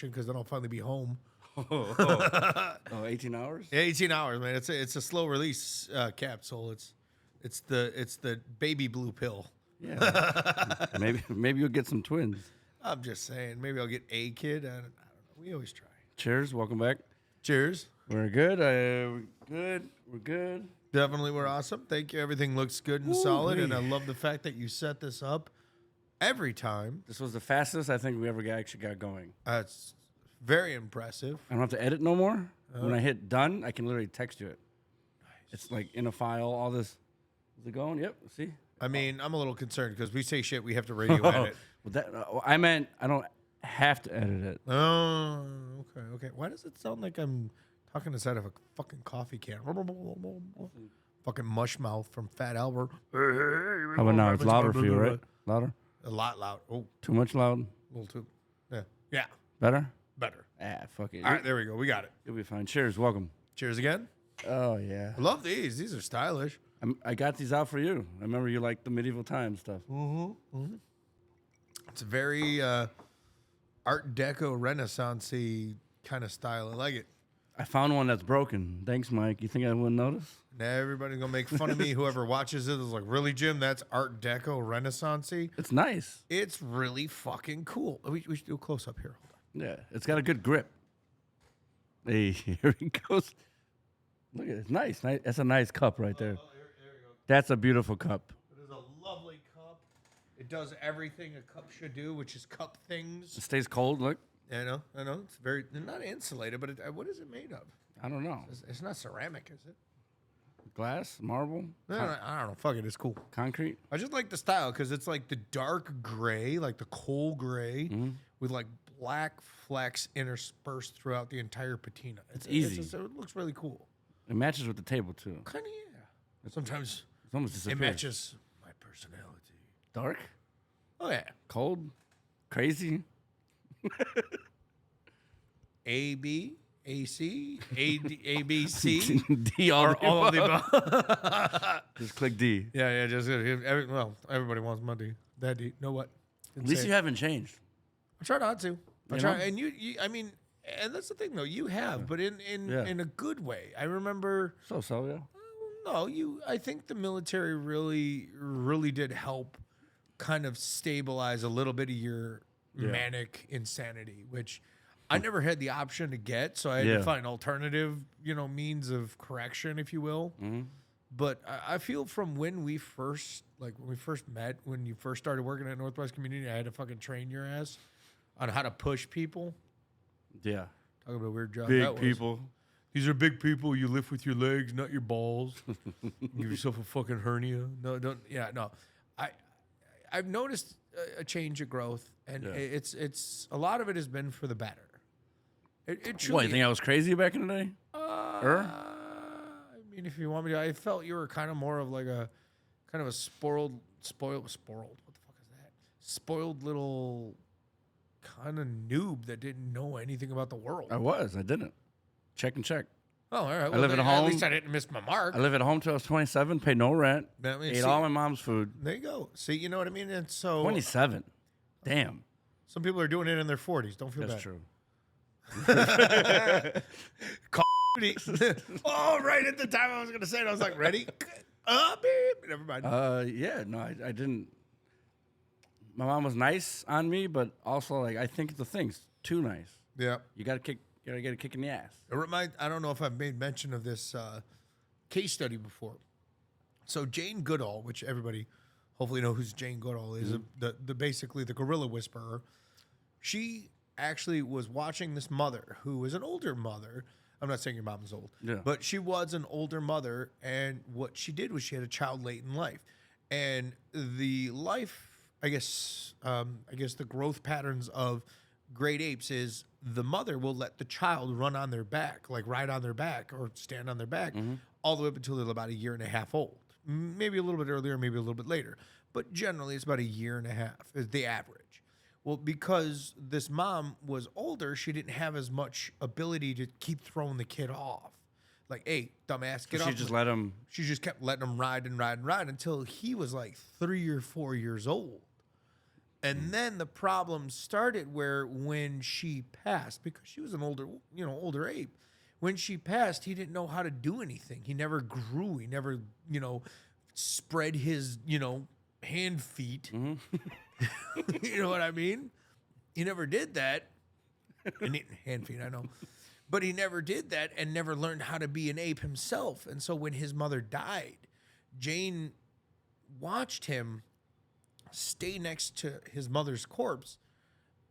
production because then I'll finally be home. Oh, 18 hours? Yeah, 18 hours, man. It's a slow release capsule. It's the baby blue pill. Yeah. maybe you'll get some twins. I'm just saying. Maybe I'll get a kid. I don't know. We always try. Cheers. Welcome back. Cheers. We're good. We're good. We're good. Definitely, we're awesome. Thank you. Everything looks good and solid, and I love the fact that you set this up every time. This was the fastest I think we ever actually got going. It's very impressive. I don't have to edit no more. When I hit done, I can literally text you it. Nice. It's like in a file, all this. Is it going? Yep. See? I mean, I'm a little concerned because we say shit, we have to radio edit. Well, I meant I don't have to edit it. Oh, okay. Why does it sound like I'm talking inside of a fucking coffee can? Fucking mush mouth from Fat Albert. How about now? It's louder for you, right? Louder? A lot loud. Oh, Too much loud? a little too. Yeah. Better? Better. Ah, fuck it. All right, there we go. We got it. You'll be fine. Cheers. Welcome. Cheers again. Oh, yeah. I love these. These are stylish. I got these out for you. I remember you liked the medieval times stuff. It's a very Art Deco Renaissance-y kind of style. I like it. I found one that's broken. Thanks, Mike. You think I wouldn't notice? Now everybody's going to make fun of me. Whoever watches it is like, really, Jim? That's Art Deco Renaissance-y? It's nice. It's really fucking cool. We should do a close-up here. Hold on. Yeah, it's got a good grip. Hey, here he goes. Look at it. It's nice. That's a nice cup right there. Here we go. That's a beautiful cup. It is a lovely cup. It does everything a cup should do, which is cup things. It stays cold. Look. I know. It's very, not insulated, but what is it made of? I don't know. It's not ceramic, is it? Glass, marble, I don't know. Fuck it. It's cool. concrete. I just like the style because it's like the dark gray, like the coal gray, with like black flecks interspersed throughout the entire patina. It's easy. It looks really cool. It matches with the table too. Kind of, yeah. Sometimes It's almost it disappears. matches my personality. Dark, Oh, yeah. cold, crazy. A, B, A, C, A, D, A, B, C. D all Or all of the above. Just click D. Yeah, just everybody wants money. That D. Know what? At least you haven't changed. I try not to. I You try, know? and you. I mean, and that's the thing, though. You have, but in Yeah. in a good way. I remember. So yeah. No, I think the military really did help, kind of stabilize a little bit of your manic insanity, which I never had the option to get, so I had to find alternative, means of correction, if you will. But I feel from when we first met, when you first started working at Northwest Community, I had to fucking train your ass on how to push people. Yeah. Talk about a weird job. Big that was. people. These are big people. You lift with your legs, not your balls. Give yourself a fucking hernia. No, don't. Yeah, no. I've noticed a change of growth, and it's a lot of it has been for the better. It truly. What, you think I was crazy back in the day? I mean, if you want me to, I felt you were kind of more of like a spoiled. What the fuck is that? Spoiled little kind of noob that didn't know anything about the world. I didn't. Check and check. Oh, all right. I live at home. At least I didn't miss my mark. I live at home till I was 27, paid no rent, That means- ate see- all my mom's food. There you go. See, you know what I mean? And so 27. Damn. some people are doing it in their 40s. Don't feel That's bad. true. Call me. Oh, right at the time I was going to say it, I was like, ready? Beep. Never mind. Yeah, no, I didn't. My mom was nice on me, but also, like, I think the thing's too nice. Yeah. You gotta get a kick in the ass. I don't know if I've made mention of this case study before. So Jane Goodall, which everybody hopefully know who Jane Goodall is, the basically the gorilla whisperer. She actually was watching this mother who was an older mother. I'm not saying your mom is old, but she was an older mother, and what she did was she had a child late in life, and the life, I guess the growth patterns of great apes is the mother will let the child run on their back, like ride on their back or stand on their back, all the way up until they're about a year and a half old. Maybe a little bit earlier, maybe a little bit later. But generally, it's about a year and a half is the average. Well, because this mom was older, she didn't have as much ability to keep throwing the kid off. Like, hey, dumbass, get off. She just let him. She just kept letting him ride and ride and ride until he was like 3 or 4 years old. And then the problem started where when she passed, because she was an older ape, when she passed, he didn't know how to do anything. He never grew. He never, spread his, hand feet. You know what I mean? He never did that. And hand feet, I know. But he never did that and never learned how to be an ape himself. And so when his mother died, Jane watched him stay next to his mother's corpse,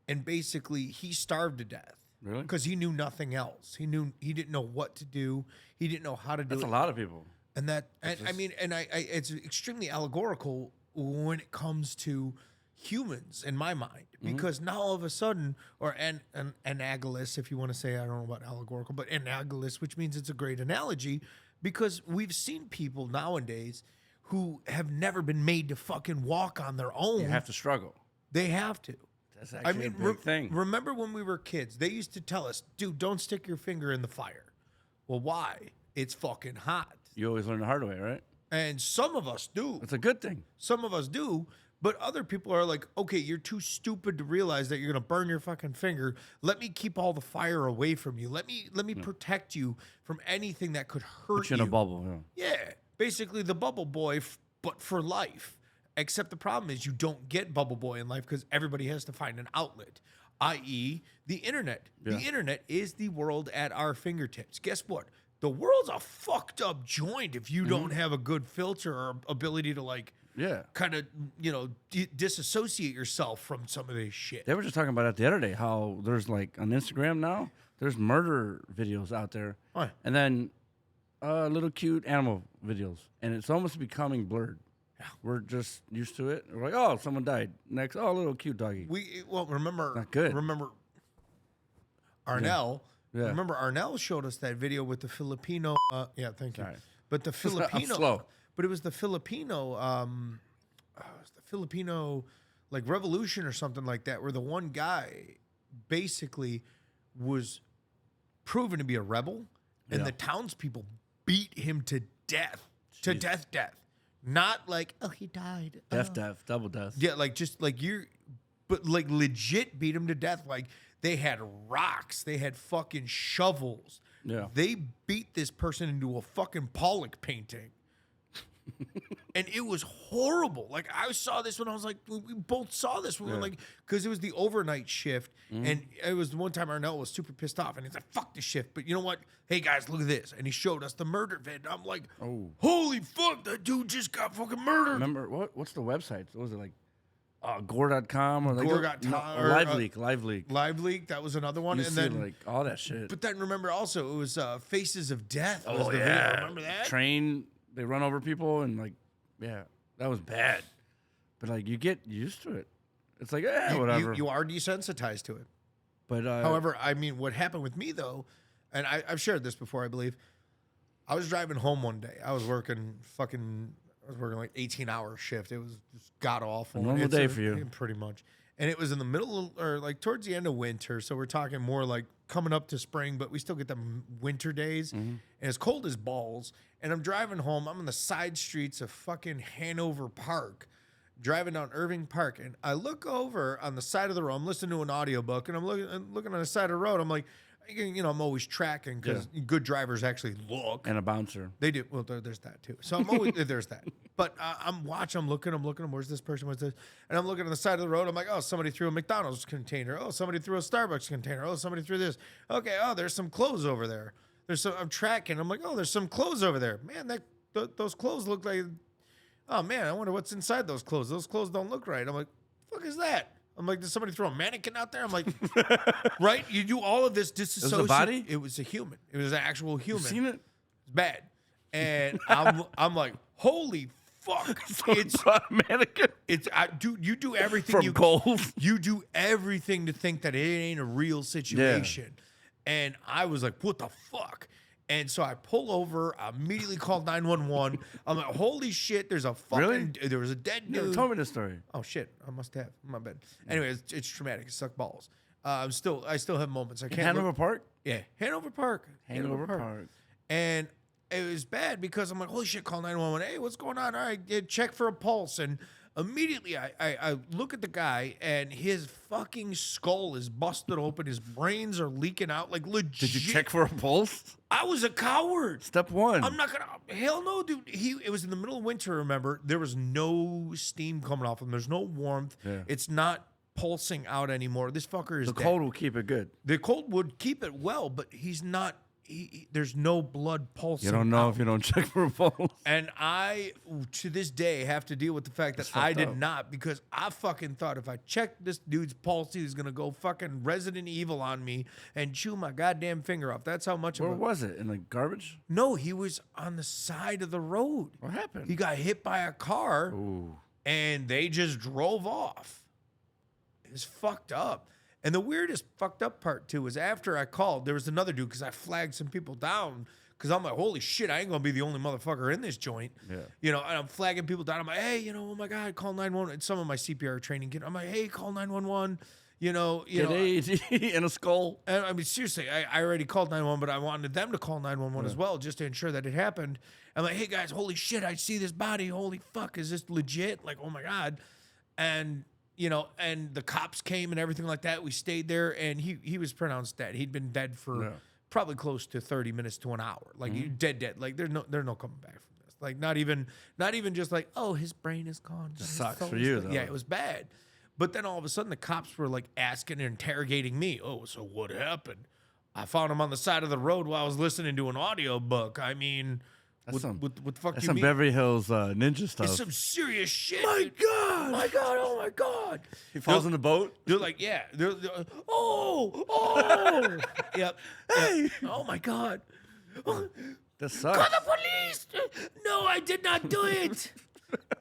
and basically he starved to death. Really? Because he knew nothing else. He didn't know what to do. He didn't know how to do That's it. a lot of people. And it's extremely allegorical when it comes to humans in my mind, because now all of a sudden, or an analogous, if you want to say, I don't know about allegorical, but analogous, which means it's a great analogy, because we've seen people nowadays who have never been made to fucking walk on their own. You have to struggle. They have to. That's actually a big thing. Remember when we were kids, they used to tell us, dude, don't stick your finger in the fire. Well, why? It's fucking hot. You always learn the hard way, right? And some of us do. It's a good thing. Some of us do. But other people are like, okay, you're too stupid to realize that you're going to burn your fucking finger. Let me keep all the fire away from you. Let me protect you from anything that could hurt Put you in a bubble. Yeah. Basically the bubble boy, but for life. Except the problem is you don't get bubble boy in life because everybody has to find an outlet, i.e. the internet. Yeah. The internet is the world at our fingertips. Guess what? The world's a fucked up joint if you don't have a good filter or ability to kind of, disassociate yourself from some of this shit. They were just talking about it the other day, how there's like on Instagram now, there's murder videos out there. Right. And then little cute animal videos. And it's almost becoming blurred. Yeah. We're just used to it. We're like, oh, someone died. Next, oh, little cute doggy. Remember, not good. Remember Arnell. Yeah. Remember Arnell showed us that video with the Filipino. Thank you. Sorry. But the Filipino. I'm slow. But it was the Filipino. Like revolution or something like that, where the one guy basically was proven to be a rebel, and the townspeople beat him to death. Jeez. To death. Not like, oh, he died. Death, double death. Yeah, but like legit beat him to death. Like they had rocks, they had fucking shovels. Yeah. They beat this person into a fucking Pollock painting. And it was horrible. Like I saw this when I was like, we both saw this. We were like, because it was the overnight shift, and it was the one time Arnell was super pissed off, and he's like, "Fuck the shift." But you know what? Hey guys, look at this, and he showed us the murder vid. I'm like, oh, holy fuck, that dude just got fucking murdered. Remember what's the website? What was it like? Gore.com or like Live Leak. Live Leak. That was another one, You and see, then like all that shit. But then remember also it was Faces of Death. Was Oh the yeah, video. Remember that? Train. They run over people and like, yeah, that was bad. But like, you get used to it. It's like, whatever. You are desensitized to it. But however, I mean, what happened with me though, and I've shared this before, I believe. I was driving home one day. I was working like 18-hour shift. It was just god awful. A normal day for you, pretty much. And it was in the middle or like towards the end of winter, so we're talking more like coming up to spring, but we still get the winter days, and it's cold as balls. And I'm driving home. I'm on the side streets of fucking Hanover Park, driving down Irving Park, and I look over on the side of the road. I'm listening to an audiobook, and I'm looking on the side of the road. I'm like, I'm always tracking because good drivers actually look. And a bouncer. They do. Well, there's that too. So I'm always there's that. But I'm watching. I'm looking. Where's this person? What's this? And I'm looking on the side of the road. I'm like, oh, somebody threw a McDonald's container. Oh, somebody threw a Starbucks container. Oh, somebody threw this. Okay. Oh, there's some clothes over there. I'm tracking. I'm like, oh, there's some clothes over there. Man, those clothes look like. Oh man, I wonder what's inside those clothes. Those clothes don't look right. I'm like, the fuck is that? I'm like, did somebody throw a mannequin out there? I'm like, right? You do all of this disassociation. It was a body? It was a human. It was an actual human. You seen it? It's bad. And I'm like, holy fuck. It's a mannequin. Dude, you do everything From gold. You do everything to think that it ain't a real situation. Yeah. And I was like, what the fuck? And so I pull over, I immediately called 911. I'm like, holy shit, there was a dead dude. You told me this story. Oh shit, I must have. My bad. Anyway, it's traumatic. It sucked balls. I still have moments. I can't. Hanover Park? Yeah, Hanover Park. Hanover Park. And it was bad because I'm like, holy shit, call 911. Hey, what's going on? All right, check for a pulse. And Immediately, I look at the guy, and his fucking skull is busted open. His brains are leaking out. Like, legit. Did you check for a pulse? I was a coward. Step one. I'm not gonna. Hell no, dude. It was in the middle of winter. Remember, there was no steam coming off him. There's no warmth. Yeah. It's not pulsing out anymore. This fucker is The dead. cold will keep it good. The cold would keep it well, but he's not. There's no blood pulsing. You don't know out. if you don't check for a pulse. And I, to this day, have to deal with the fact that That's I fucked did up. not, because I fucking thought if I checked this dude's pulse, he was gonna go fucking Resident Evil on me and chew my goddamn finger off. That's how much Where of a. was it? In the garbage? No, he was on the side of the road. What happened? He got hit by a car, Ooh. and they just drove off. It was fucked up. And the weirdest fucked up part too was after I called, there was another dude, because I flagged some people down, because I'm like, holy shit, I ain't gonna be the only motherfucker in this joint. Yeah. You know, and I'm flagging people down. I'm like, hey, you know, oh my God, call 911. And some of my CPR training, I'm like, hey, call 911. You know, Get AED in a skull. and I mean, seriously, I already called 911, but I wanted them to call 911 as well, just to ensure that it happened. I'm like, hey guys, holy shit, I see this body. Holy fuck, is this legit? Like, oh my God. And you know, and the cops came and everything like that. We stayed there, and he was pronounced dead. He'd been dead for probably close to 30 minutes to an hour. Like dead. Like there's no coming back from this. Like not even just like, oh, his brain is gone. His sucks soul for is you, dead. though. Yeah, it was bad. But then all of a sudden the cops were like asking and interrogating me. Oh, so what happened? I found him on the side of the road while I was listening to an audiobook. I mean, what the fuck That's you some mean? Beverly Hills ninja stuff. It's some serious shit. My dude. God. My God, oh my God. He falls in the boat. They're like, yeah. Oh. Yep. Hey. Oh my God. That sucks. Call the police. No, I did not do it.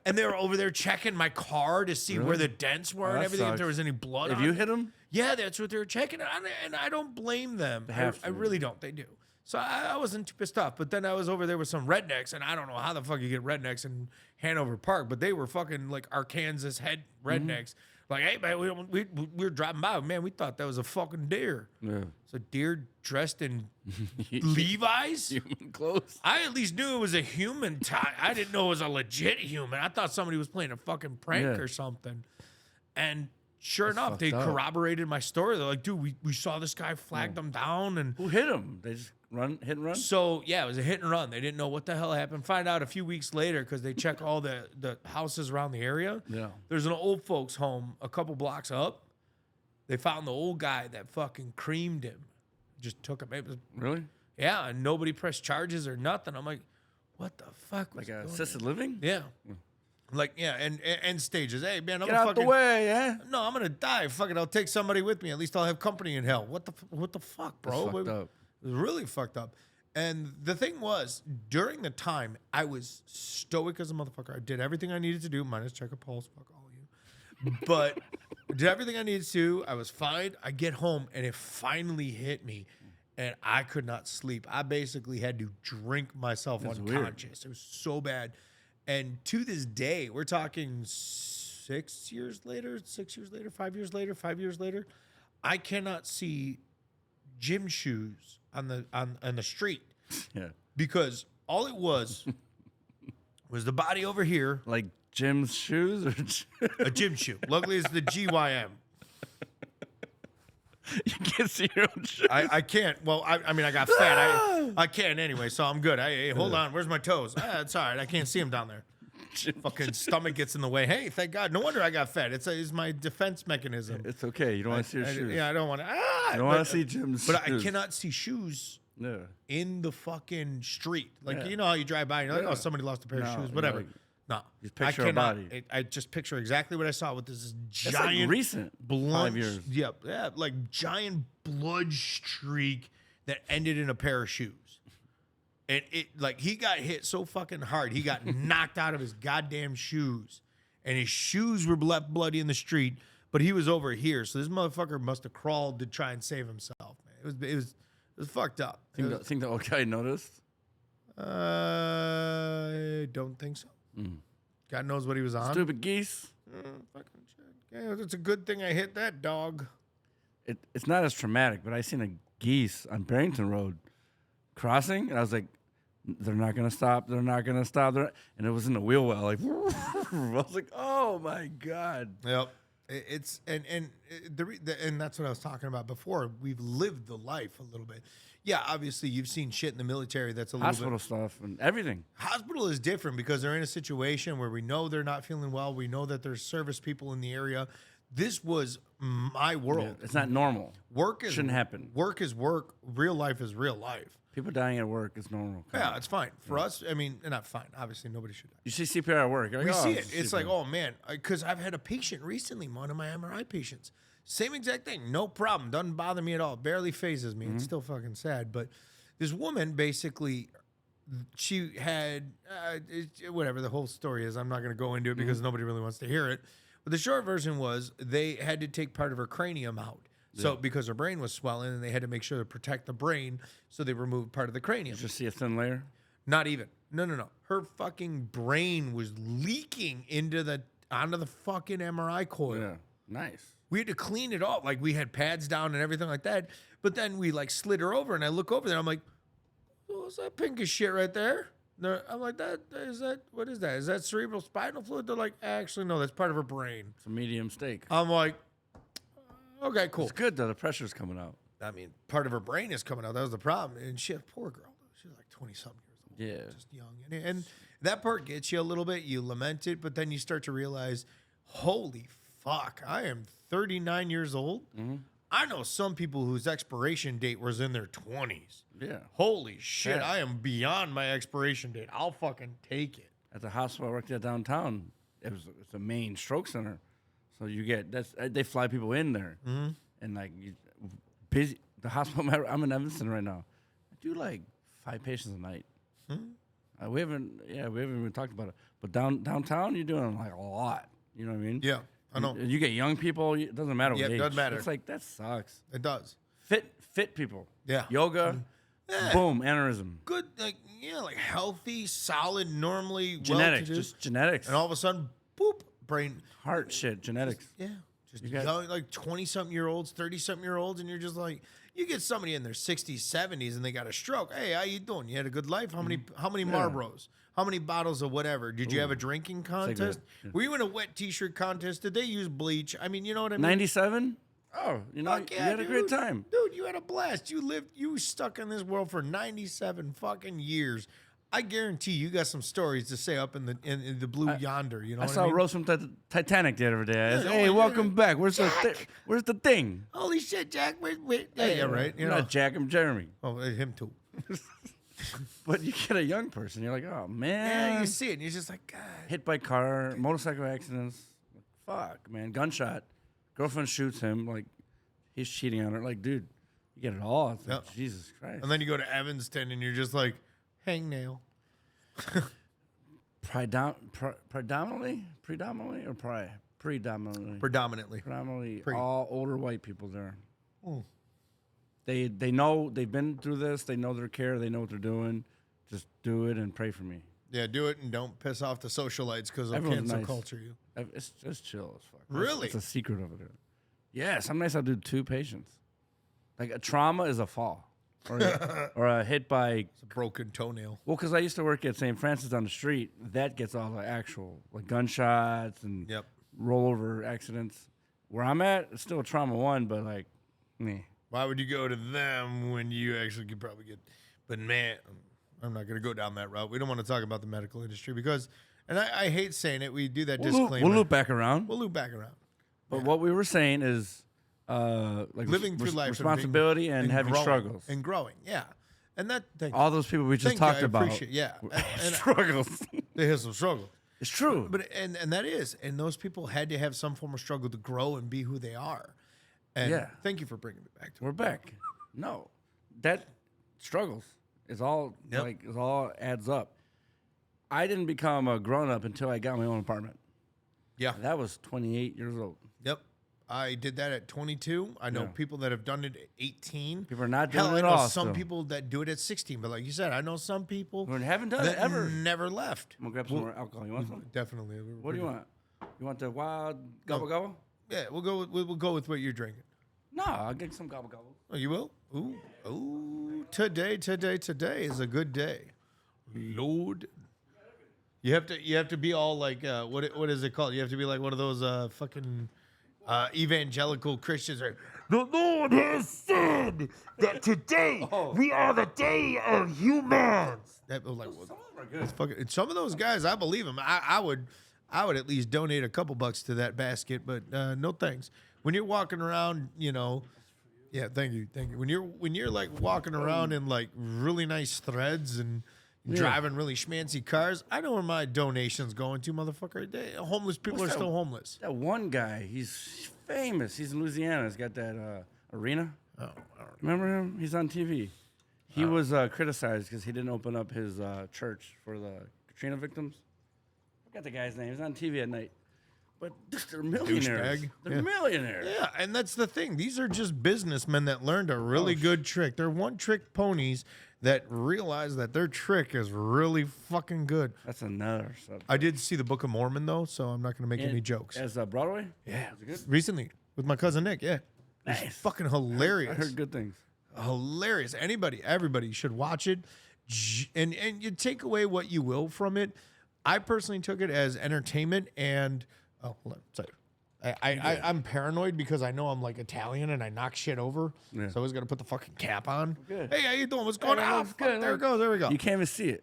And they were over there checking my car to see where the dents were and that everything, if sucks. there was any blood If on you it. hit him, Yeah, that's what they were checking. And I don't blame them. I really don't. They do. So I wasn't too pissed off. But then I was over there with some rednecks, and I don't know how the fuck you get rednecks in Hanover Park, but they were fucking like Arkansas head rednecks. Like, hey, man, we were driving by. Man, we thought that was a fucking deer. yeah. It's a deer dressed in Levi's. Human clothes. I at least knew it was a human tie. I didn't know it was a legit human. I thought somebody was playing a fucking prank Yeah. or something. And sure enough, they fucked up. corroborated my story. They're like, dude, we saw this guy flag them down. And Who hit him? They just hit and run. so, yeah, it was a hit and run. They didn't know what the hell happened. Find out a few weeks later because they check all the houses around the area. Yeah. There's an old folks home a couple blocks up. They found the old guy that fucking creamed him. Just took him. It was, Really? yeah, and nobody pressed charges or nothing. I'm like, what the fuck? Like was going assisted on? living? Yeah. Like, yeah, and stages. Hey, man, I'm Get out fucking, the way, yeah. No, I'm gonna die. Fucking, I'll take somebody with me. At least I'll have company in hell. What the fuck, bro? That's fucked up. It was really fucked up. And the thing was, during the time, I was stoic as a motherfucker. I did everything I needed to do, minus check a pulse. Fuck all of you. But did everything I needed to. I was fine. I get home, and it finally hit me, and I could not sleep. I basically had to drink myself That's unconscious. It was so bad. And to this day, we're talking 5 years later, 5 years later, I cannot see gym shoes on the street Yeah. because all it was the body over here, Like Jim's shoes or a gym shoe. Luckily, it's the GYM. you can't see your own shoes. I can't. Well, I mean, I got fat. I can't anyway, so I'm good. Hey, hold on. Where's my toes? It's all right. I can't see them down there. Fucking stomach gets in the way. Hey, thank God. No wonder I got fat. It's my defense mechanism. It's okay. You don't want to see your shoes. Yeah, I don't want to. You don't want to see Jim's But shoes. I cannot see shoes Yeah. in the fucking street. Like, Yeah. you know how you drive by and you're like, Yeah. oh, somebody lost a pair of No, shoes, you're whatever. like- No. Just picture a I cannot. body. I just picture exactly what I saw with this That's like giant recent. blood. 5 years. Yep. Yeah. Like giant blood streak that ended in a pair of shoes. And it, like, he got hit so fucking hard. He got knocked out of his goddamn shoes. And his shoes were left bloody in the street, but he was over here. So this motherfucker must have crawled to try and save himself, man. It was fucked up. Think the old guy noticed? I don't think so. God knows what he was on. Stupid geese. Fucking shit. Yeah, it's a good thing I hit that dog. It's not as traumatic, but I seen a geese on Barrington Road crossing, and I was like, They're not gonna stop. They're not gonna stop. And it was in the wheel well. Like I was like, oh my god. Yep. It's and that's what I was talking about before. We've lived the life a little bit. Yeah, obviously you've seen shit in the military that's a little Hospital stuff and everything. Hospital is different because they're in a situation where we know they're not feeling well. We know that there's service people in the area. This was my world. Yeah, it's not normal. Work Shouldn't happen. Work is work. Real life is real life. People dying at work is normal. Yeah, it's fine. For us, I mean, not fine. Obviously, nobody should die. You see CPR at work. You're like, We oh, see it. It's CPR. like, oh, man. Because I've had a patient recently, one of my MRI patients. Same exact thing. No problem. Doesn't bother me at all. Barely phases me. It's still fucking sad. But this woman, basically, she had, whatever the whole story is. I'm not going to go into it because nobody really wants to hear it. But the short version was they had to take part of her cranium out. So because her brain was swelling and they had to make sure to protect the brain, so they removed part of the cranium. Just see a thin layer. Not even. No. Her fucking brain was leaking onto the fucking MRI coil. Yeah, nice. We had to clean it off. Like we had pads down and everything like that. But then we like slid her over and I look over there. I'm like, what's that pinkish shit right there? I'm like, what is that? Is that cerebral spinal fluid? They're like, actually, no, that's part of her brain. It's a medium steak. I'm like, okay, cool. It's good though. The pressure's coming out. I mean, part of her brain is coming out. That was the problem. And she, poor girl, she was like 20-something years old. Yeah. Just young. And that part gets you a little bit. You lament it, but then you start to realize, holy fuck, I am 39 years old. I know some people whose expiration date was in their 20s. Yeah. Holy shit, Yeah. I am beyond my expiration date. I'll fucking take it. At the hospital I worked at downtown, it's a main stroke center. So you get they fly people in there, and like busy. The hospital I'm in Evanston right now. I do like 5 patients a night. We haven't even talked about it. But downtown, you're doing like a lot. You know what I mean? Yeah, I know. You get young people. It doesn't matter. Yeah, what it age. doesn't matter. It's like that sucks. It does. Fit people. Yeah. Yoga. Yeah. Boom. Aneurysm. Good, like healthy, solid, normally Genetics. well-to-do. Just genetics. And all of a sudden, boop, brain. Heart shit. Genetics. Yeah. Just You got- young, like 20-something-year-olds, 30-something-year-olds, and you're just like, you get somebody in their 60s, 70s, and they got a stroke. Hey, how you doing? You had a good life? How many Marlboros? How many bottles of whatever? Did you have a drinking contest? Yeah. Were you in a wet T-shirt contest? Did they use bleach? I mean, you know what I mean? 97. Oh, Fuck you yeah, had a great dude. time. Dude, you had a blast. You stuck in this world for 97 fucking years. I guarantee you got some stories to say up in the blue yonder. You know I what saw I mean? Rose from Titanic the other day. I said, Yeah, hey, yeah. welcome back. Where's the thing? Holy shit, Jack. Wait. Yeah, right. You You're know. not Jack, I'm Jeremy. Oh, him too. But you get a young person, you're like, oh Yeah, man. you see it, and you're just like, God. Hit by car, motorcycle accidents. Fuck, man. Gunshot. Girlfriend shoots him. Like, he's cheating on her. Like, dude, you get it all. It's like, Yep. Jesus Christ. And then you go to Evanston, and you're just like, hangnail. Predominantly or predominantly? Predominantly. All older white people there. Mm. They know they've been through this. They know their care. They know what they're doing. Just do it and pray for me. Yeah, do it, and don't piss off the socialites because they'll Everyone's cancel nice. culture you. It's just chill as fuck. Really? It's a secret over there. Yeah, sometimes I'll do 2 patients. Like a trauma is a fall or a hit by. It's a broken toenail. Well, because I used to work at St. Francis on the street. That gets all the actual like gunshots and Yep. rollover accidents. Where I'm at, it's still a trauma 1, but like, meh. Why would you go to them when you actually could probably get? But man, I'm not going to go down that route. We don't want to talk about the medical industry because, and I hate saying it. We do that disclaimer. We'll loop back around. We'll loop back around. But what we were saying is, like Living through life, responsibility and having growing, struggles. and growing. Yeah, and that. Thank All those people we just thank you, talked I about. appreciate. Yeah, and struggles. they have some struggle. It's true. But and that is, and those people had to have some form of struggle to grow and be who they are. And Yeah. thank you for bringing me back to We're it. back. No, that struggles. It's all Yep. like it all adds up. I didn't become a grown up until I got my own apartment. Yeah. That was 28 years old. Yep. I did that at 22. I know Yeah. people that have done it at 18. People are not Hell, doing I it know all. some still. people that do it at 16. But like you said, I know some people who haven't done that it ever. never left. I'm gonna grab some more alcohol. You want some? Definitely. What do you want? You want the wild gobble gobble? Yeah, we'll go with what you're drinking. No, I'll get some gobble gobble. Oh, you will? Ooh. Today is a good day. Lord. You have to be all like what is it called? You have to be like one of those fucking evangelical Christians, right? The Lord has said that today we are the day of humans. That was like, Some of them are good. fucking, some of those guys, I believe them. I would at least donate a couple bucks to that basket, but no thanks. When you're walking around, yeah, thank you. When you're like walking around in like really nice threads and driving really schmancy cars, I know where my donation's going to, motherfucker. Homeless people are still homeless. That one guy, he's famous. He's in Louisiana. He's got that arena. Oh, I don't know. Remember him? He's on TV. He was criticized because he didn't open up his church for the Katrina victims. I forgot the guy's name. He's on TV at night. But they're millionaires. Douchebag. They're millionaires. Yeah, and that's the thing. These are just businessmen that learned a really good trick. They're one-trick ponies that realize that their trick is really fucking good. That's another subject. I did see the Book of Mormon, though, so I'm not going to make any jokes. As Broadway? Yeah. Was it good? Recently, with my cousin Nick, yeah. It's Nice. fucking hilarious. I heard good things. Hilarious. Everybody should watch it. And you take away what you will from it. I personally took it as entertainment and... Oh, hold on. Sorry. I'm paranoid because I know I'm like Italian and I knock shit over. Yeah. So I always got to put the fucking cap on. Good. Hey, how you doing? What's going on? Good. There it goes. There we go. You can't even see it.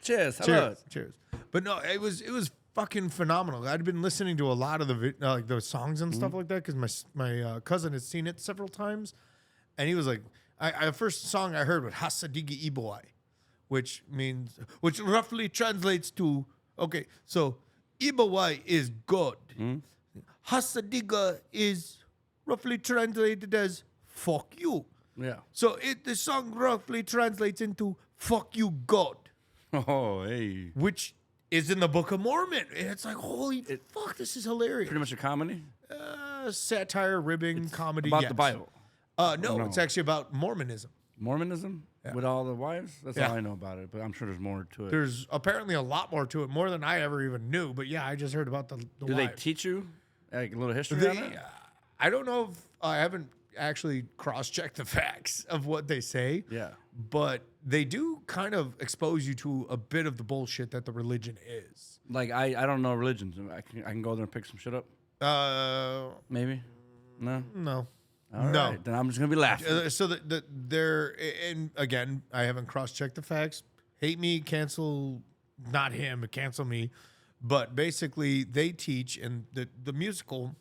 Cheers. Hello. Cheers. But no, it was fucking phenomenal. I'd been listening to a lot of the like those songs and stuff like that because my cousin had seen it several times, and he was like, the first song I heard was Hasadiga Iboai, which roughly translates to so Iboai is God. Hasadiga is roughly translated as fuck you. Yeah. So the song roughly translates into fuck you God. Oh, hey. Which is in the Book of Mormon. And it's like, holy fuck, this is hilarious. Pretty much a comedy? Satire, ribbing, comedy. About the Bible. No, it's actually about Mormonism. Mormonism? Yeah. With all the wives? That's Yeah. all I know about it, but I'm sure there's more to it. There's apparently a lot more to it, more than I ever even knew. But yeah, I just heard about the Do they wives. teach you like a little history on it? I don't know if I haven't actually cross-checked the facts of what they say. Yeah. But they do kind of expose you to a bit of the bullshit that the religion is. Like, I don't know religions. I can go there and pick some shit up? Maybe? No? No. All No. right, then I'm just going to be laughing. So they're, and again, I haven't cross-checked the facts. Hate me, cancel, not him, but cancel me. But basically, they teach in the musical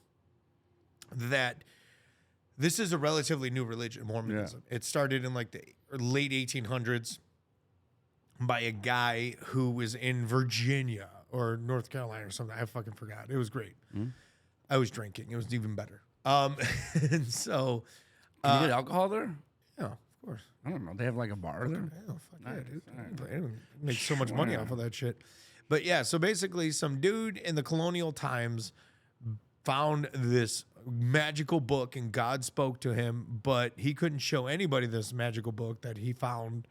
that this is a relatively new religion, Mormonism. Yeah. It started in like the late 1800s by a guy who was in Virginia or North Carolina or something. I fucking forgot. It was great. I was drinking. It was even better. And so, Can you get alcohol there? yeah, of course. I don't know. They have like a bar there. Oh, fuck yeah, dude. They make so much money off of that shit. But yeah, so basically, some dude in the colonial times found this magical book, and God spoke to him, but he couldn't show anybody this magical book that he found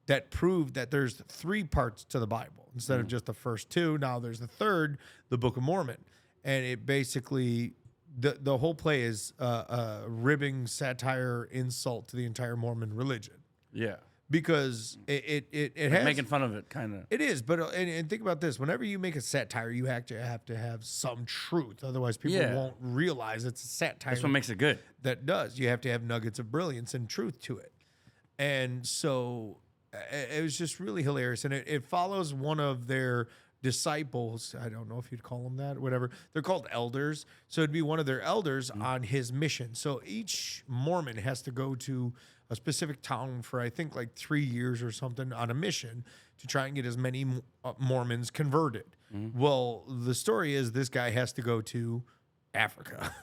that proved that there's 3 parts to the Bible instead of just the first 2. Now there's the third, the Book of Mormon, and it basically. The whole play is ribbing, satire, insult to the entire Mormon religion. Yeah, because it has making fun of it, kind of. It is, but and think about this: whenever you make a satire, you have to have some truth. Otherwise, people won't realize it's a satire. That's what makes it good. That does. You have to have nuggets of brilliance and truth to it, and so it was just really hilarious. And it follows one of their disciples. I don't know if you'd call them that, whatever. They're called elders. So it'd be one of their elders on his mission. So each Mormon has to go to a specific town for, I think, like 3 years or something on a mission to try and get as many Mormons converted. Well, the story is this guy has to go to Africa.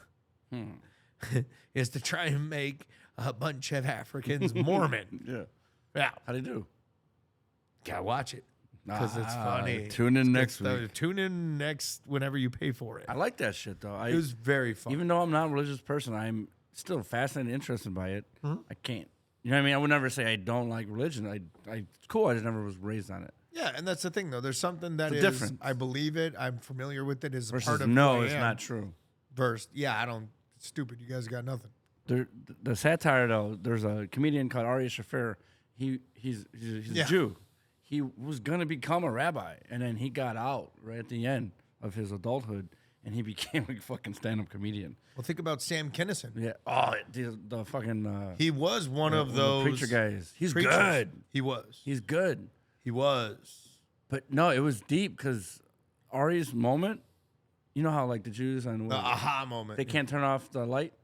Is to try and make a bunch of Africans Mormon. Yeah. How'd he do? Gotta watch it. Because it's funny. Tune in next week. Tune in next whenever you pay for it. I like that shit, though. It was very fun. Even though I'm not a religious person, I'm still fascinated and interested by it. I can't. You know what I mean? I would never say I don't like religion. It's cool. I just never was raised on it. Yeah, and that's the thing, though. There's something that is different. I believe it. I'm familiar with it. As a part of no, it's not true. Yeah, I don't. It's stupid. You guys got nothing. The satire, though, there's a comedian called Ari Shaffir. He's a Jew. he was gonna become a rabbi, and then he got out right at the end of his adulthood, and he became a fucking stand-up comedian. Well, think about Sam Kinison. Yeah. Oh, the fucking He was one of the those preacher guys. He's preachers. good. He was. He's good. He was. But no, it was deep because Ari's moment. You know how like the Jews and The aha moment. they can't turn off the light.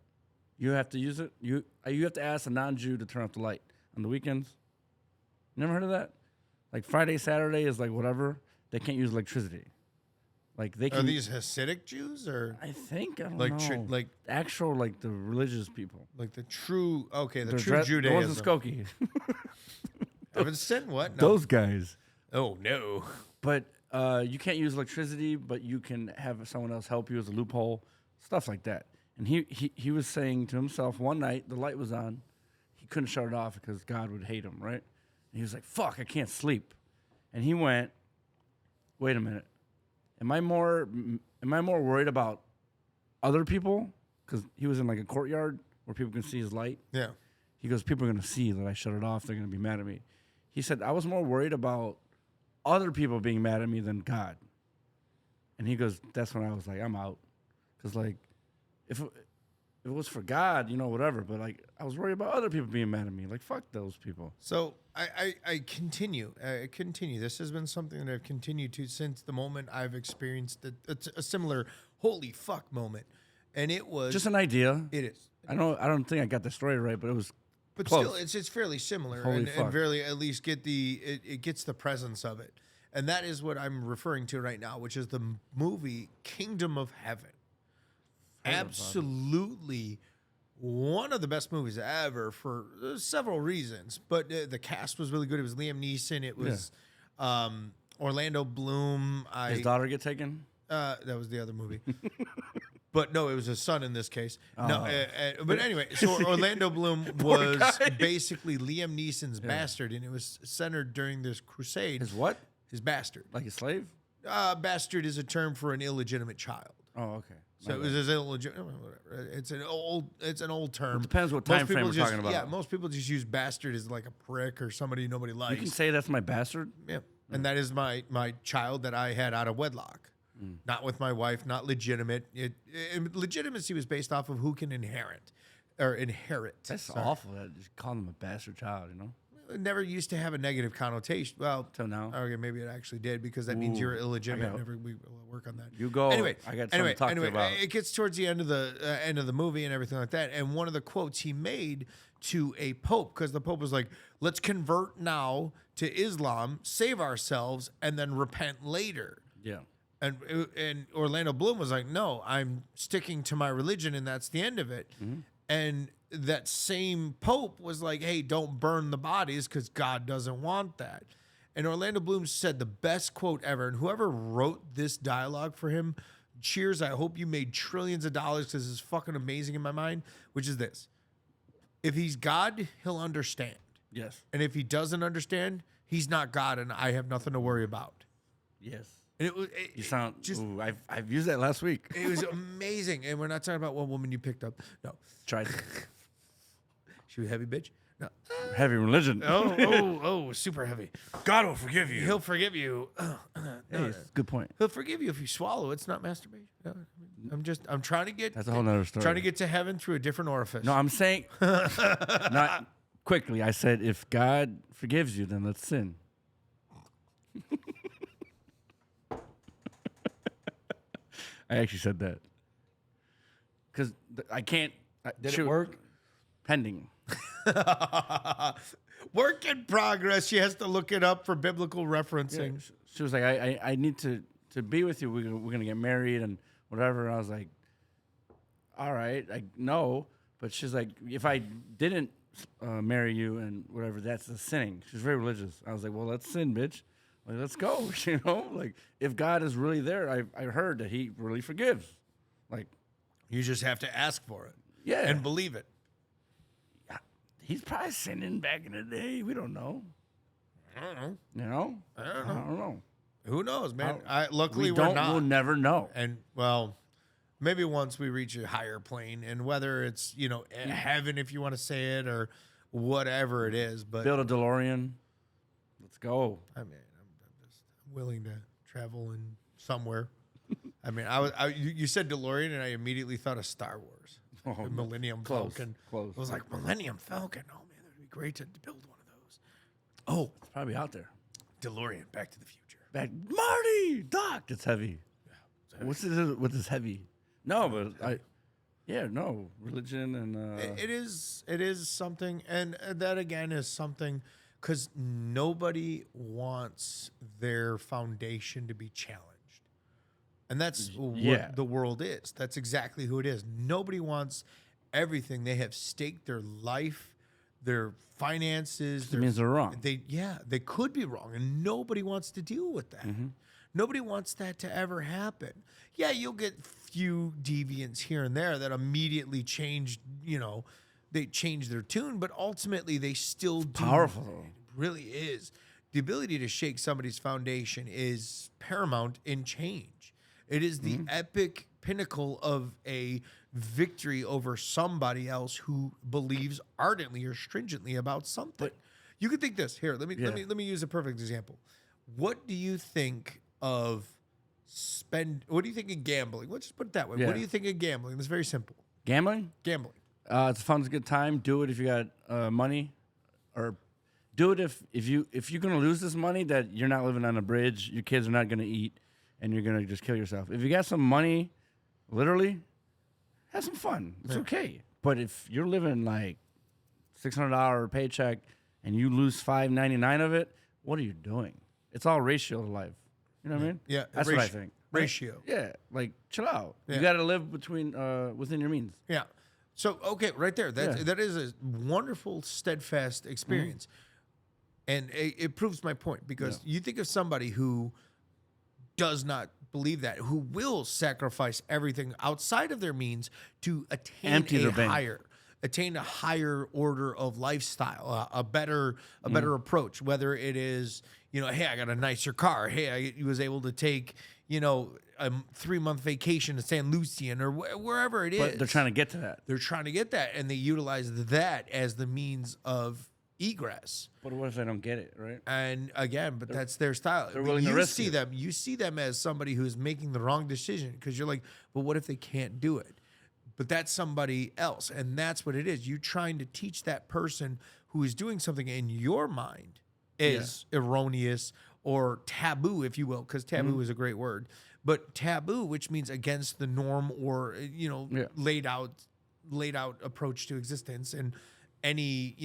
You have to use it. You have to ask a non-Jew to turn off the light on the weekends. Never heard of that? Like Friday, Saturday is like whatever. They can't use electricity. Like they can. Are these Hasidic Jews or I think I don't like know. like Actual like the religious people. like the true the They're true The ones Judaism? in Skokie. Evanston? What? No. Those guys. Oh no. But you can't use electricity, but you can have someone else help you as a loophole, stuff like that. And he was saying to himself one night, the light was on, he couldn't shut it off because God would hate him, right? And he was like, "Fuck, I can't sleep." And he went, "Wait a minute, am I more worried about other people?" Because he was in like a courtyard where people can see his light. Yeah. He goes, "People are gonna see that I shut it off. They're gonna be mad at me." He said, "I was more worried about other people being mad at me than God." And he goes, "That's when I was like, I'm out." Because like, if it was for God, whatever. But like, I was worried about other people being mad at me. Like, fuck those people. So I continue. This has been something that I've continued to since the moment I've experienced a similar holy fuck moment, and it was Just an idea. It is. I don't think I got the story right, but it was. But close. still, it's fairly similar, Holy and fuck. fairly at least it gets the presence of it, and that is what I'm referring to right now, which is the movie Kingdom of Heaven. Absolutely, one of the best movies ever for several reasons. But the cast was really good. It was Liam Neeson. It was Orlando Bloom. His daughter get taken. That was the other movie. But no, it was his son in this case. Oh. No, but anyway, so Orlando Bloom was basically Liam Neeson's bastard, and it was centered during this crusade. His what? His bastard. Like a slave? Bastard is a term for an illegitimate child. Oh, okay. So it was his illegitimate. Whatever. It's an old term. It depends what time Most frame people we're just, talking about. Yeah, most people just use bastard as like a prick or somebody nobody likes. You can say that's my bastard. Yeah, and that is my child that I had out of wedlock. Not with my wife, not legitimate. Legitimacy was based off of who can inherit. That's awful. That just call him a bastard child, It never used to have a negative connotation. Well, Till now. Okay, maybe it actually did because that means you're illegitimate. We will work on that. You go. Anyway, I got something to talk to you about. It gets towards the end of the movie and everything like that. And one of the quotes he made to a pope, because the pope was like, "Let's convert now to Islam, save ourselves, and then repent later." Yeah. And Orlando Bloom was like, "No, I'm sticking to my religion, and that's the end of it." Mm-hmm. And that same pope was like, "Hey, don't burn the bodies because God doesn't want that." And Orlando Bloom said the best quote ever. And whoever wrote this dialogue for him, cheers. I hope you made trillions of dollars because it's fucking amazing in my mind. Which is this: if he's God, he'll understand. Yes. And if he doesn't understand, he's not God, and I have nothing to worry about. Yes. And it was You sound. just. Ooh, I've used that last week. It was amazing. And we're not talking about what woman you picked up. No. Tried. She was a heavy bitch? No. Heavy religion. Super heavy. God will forgive you. He'll forgive you. Hey, good point. He'll forgive you if you swallow. It's not masturbation. No, I'm trying to get. That's a whole nother story. Trying to get to heaven through a different orifice. No, I'm saying. Not quickly. I said, if God forgives you, then let's sin. I actually said that. Because I can't. Did it work? Pending. Work in progress. She has to look it up for biblical referencing. Yeah, she was like, I need to be with you. We're going to get married and whatever. And I was like, all right, I know. But she's like, if I didn't marry you and whatever, that's a sinning. She's very religious. I was like, well, let's sin, bitch. Like, let's go. Like, if God is really there, I heard that he really forgives. Like, You just have to ask for it. Yeah. And believe it. He's probably sinning back in the day. We don't know. I don't know. I don't know. Who knows, man? Luckily, We'll we're not. never know. And, well, maybe once we reach a higher plane, and whether it's, heaven, if you want to say it, or whatever it is. But Build a DeLorean. Let's go. I mean, I'm just willing to travel in somewhere. I mean, you said DeLorean, and I immediately thought of Star Wars. Oh, The Millennium close, Falcon. close. I was like, Millennium Falcon. Oh man, that'd be great to build one of those. Oh, It's probably out there. DeLorean, Back to the Future. Back, Marty, Doc. It's heavy. What's this heavy? No, but religion and It is something, and that again is something because nobody wants their foundation to be challenged. And that's what the world is. That's exactly who it is. Nobody wants everything. They have staked their life, their finances. It means they're wrong. They could be wrong, and nobody wants to deal with that. Nobody wants that to ever happen. Yeah, you'll get few deviants here and there that immediately change, they change their tune, but ultimately they still do. Powerful, though. It really is. The ability to shake somebody's foundation is paramount in change. It is the epic pinnacle of a victory over somebody else who believes ardently or stringently about something. But you could think this. Here, let me use a perfect example. What do you think of what do you think of gambling? Let's just put it that way. Yeah. What do you think of gambling? It's very simple. Gambling? Gambling. It's a fun, good time. Do it if you got money, or do it if you're gonna lose this money that you're not living on a bridge, your kids are not gonna eat, and you're gonna just kill yourself. If you got some money, literally, have some fun. It's okay. But if you're living like $600 paycheck and you lose $599 of it, what are you doing? It's all ratio to life. You know what I mean? Yeah, That's what I think. Ratio. Yeah, like chill out. Yeah. You got to live within your means. Yeah. So okay, right there. That is a wonderful, steadfast experience, and it proves my point because you think of somebody who does not believe that, who will sacrifice everything outside of their means to attain attain a higher order of lifestyle, a better approach. Whether it is, hey, I got a nicer car. Hey, I was able to take, a 3-month vacation to San Lucian or wherever it is. But they're trying to get to that. They're trying to get that, and they utilize that as the means of egress. But what if they don't get it, right? And again, that's their style. They're willing to risk it. You see them as somebody who's making the wrong decision because you're like, well, what if they can't do it? But that's somebody else, and that's what it is. You're trying to teach that person who is doing something in your mind is erroneous or taboo, if you will, because taboo is a great word. But taboo, which means against the norm or laid out approach to existence, and any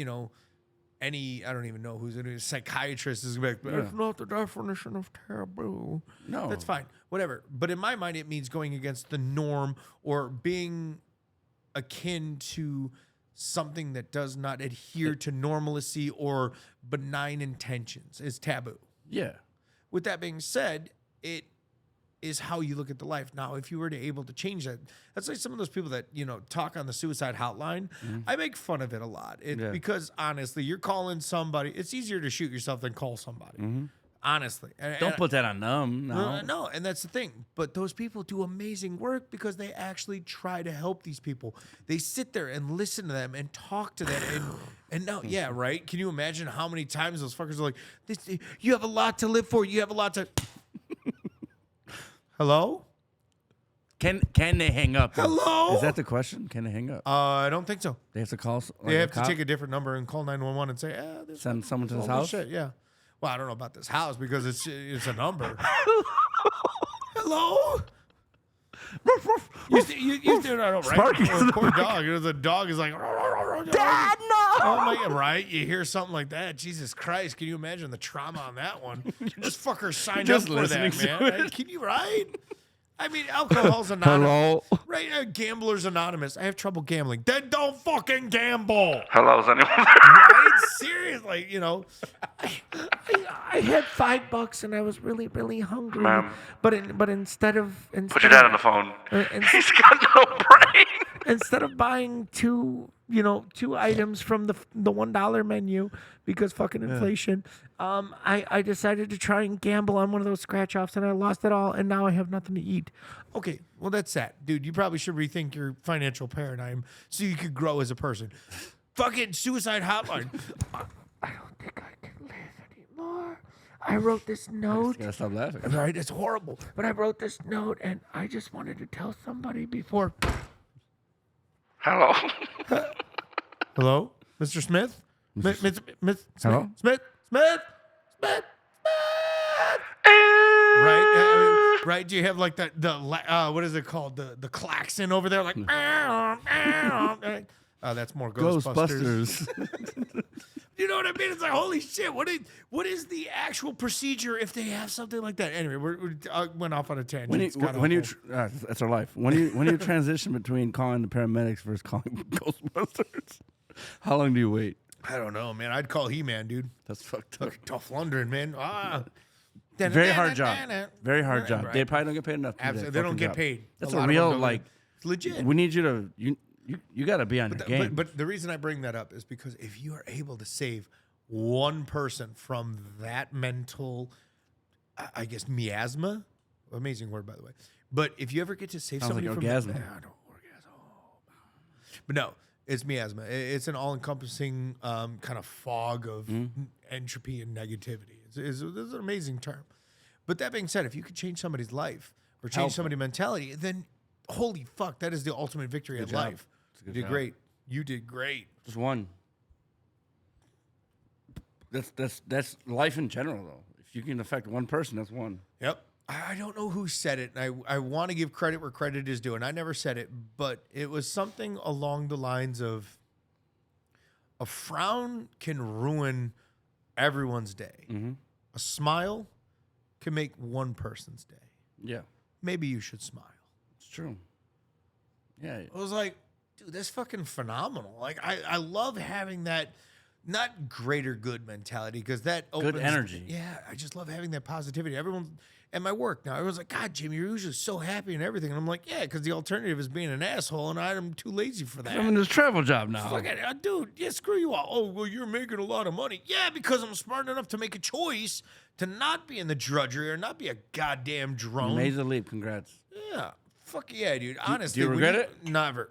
I don't even know who's a psychiatrist is like, that's not the definition of taboo. No, that's fine, whatever. But in my mind, it means going against the norm or being akin to something that does not adhere to normalcy or benign intentions is taboo. Yeah. With that being said, it is how you look at the life. Now, if you were to able to change that, that's like some of those people that, talk on the suicide hotline. I make fun of it a lot because honestly, you're calling somebody. It's easier to shoot yourself than call somebody. Honestly. Don't put that on them. No, and that's the thing. But those people do amazing work because they actually try to help these people. They sit there and listen to them and talk to them. And now, yeah, right? Can you imagine how many times those fuckers are like, you have a lot to live for. You have a lot to... Hello? Can they hang up? Hello? Is that the question? Can they hang up? I don't think so. They have to call. They have to take a different number and call 911 and say, send someone to this holy house. Shit, yeah. Well, I don't know about this house because it's a number. Hello? You did all right. Sparky. Poor dog. The dog is like, Dad, no. Oh my God, right? You hear something like that. Jesus Christ. Can you imagine the trauma on that one? This fucker signed up for that, man. Can you, right? I mean, alcohol's anonymous. Hello? Right? Gamblers Anonymous. I have trouble gambling. Then don't fucking gamble. Hello, is anyone there? Right? Seriously, I had $5 and I was really, really hungry. Ma'am. But instead of Put your dad on the phone. He's got no brain. Instead of buying two items from the $1 menu because fucking inflation, I decided to try and gamble on one of those scratch offs and I lost it all and now I have nothing to eat. Okay, well that's sad, dude. You probably should rethink your financial paradigm so you could grow as a person. Fucking suicide hotline. I don't think I can live anymore. I wrote this note. Gotta stop laughing. Right, it's horrible. But I wrote this note, and I just wanted to tell somebody before. Hello. Hello, Mr. Smith. Hello? Smith. Right. Do you have like what is it called? The klaxon over there, like. That's more Ghostbusters. You know what I mean? It's like, holy shit! What is the actual procedure if they have something like that? Anyway, we went off on a tangent. That's our life. When you transition between calling the paramedics versus calling Ghostbusters, how long do you wait? I don't know, man. I'd call He-Man, dude. That's fucked up. Tough London, man. Very hard job. Very hard job. Right. They probably don't get paid enough. Absolutely, they don't get paid. That's a a lot of real them don't. It's legit. We need you to you got to be on your game. But the reason I bring that up is because if you are able to save one person from that mental, I guess, miasma, amazing word, by the way. But if you ever get to save Sounds somebody like from orgasm. But no, it's miasma. It's an all-encompassing kind of fog of entropy and negativity. It's an amazing term. But that being said, if you could change somebody's life or change somebody's mentality, then holy fuck, that is the ultimate victory of life. You did great. You did great. Just one. That's life in general, though. If you can affect one person, that's one. Yep. I don't know who said it, and I want to give credit where credit is due, and I never said it, but it was something along the lines of a frown can ruin everyone's day. Mm-hmm. A smile can make one person's day. Yeah, Maybe you should smile. it's true. Yeah, I was like, dude, that's fucking phenomenal. Like, I love having that, not greater good mentality, because that opens... Good energy. Yeah, I just love having that positivity. Everyone... At my work now, everyone's like, God, Jimmy, you're usually so happy and everything. And I'm like, yeah, because the alternative is being an asshole, and I'm too lazy for that. I'm in this travel job now. Fuck it, dude, yeah, screw you all. Oh, well, you're making a lot of money. Yeah, because I'm smart enough to make a choice to not be in the drudgery or not be a goddamn drone. You made the leap. Congrats. Yeah, fuck yeah, dude. Honestly. Do you regret it? Never.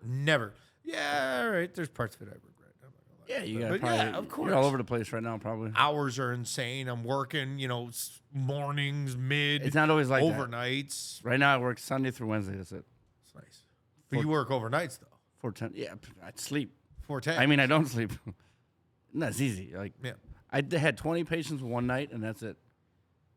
Yeah, all right, there's parts of it I regret. Yeah, you got But probably. yeah, of course. You're all over the place right now, probably. Hours are insane. I'm working, mornings, mid. It's not always like that. overnights. Right now, I work Sunday through Wednesday. That's it. It's nice. But you work overnights though. 4:10. Yeah, I sleep. 4:10. I mean, I don't sleep. That's easy. Like, Yeah. I had 20 patients one night, and that's it.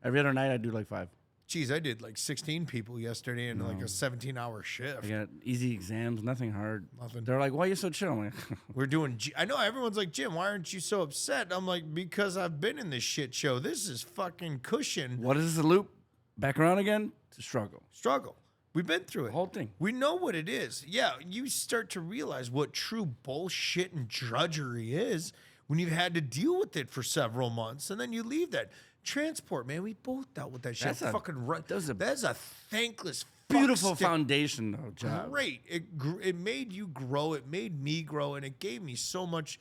Every other night, I do like 5. Geez, I did like 16 people yesterday in like a 17-hour shift. I got easy exams, nothing hard. Nothing. They're like, "Why are you so chill?" I'm like, We're doing. I know everyone's like, Jim, why aren't you so upset? I'm like, because I've been in this shit show. This is fucking cushion. "What is this loop? Back around again to struggle." Struggle. We've been through it. Whole thing. We know what it is. Yeah, you start to realize what true bullshit and drudgery is when you've had to deal with it for several months, and then you leave that. Transport, man, we both dealt with that shit. That's a- That's a thankless, Beautiful fuck stick. foundation, though, job. Great. It made you grow. It made me grow, and it gave me so much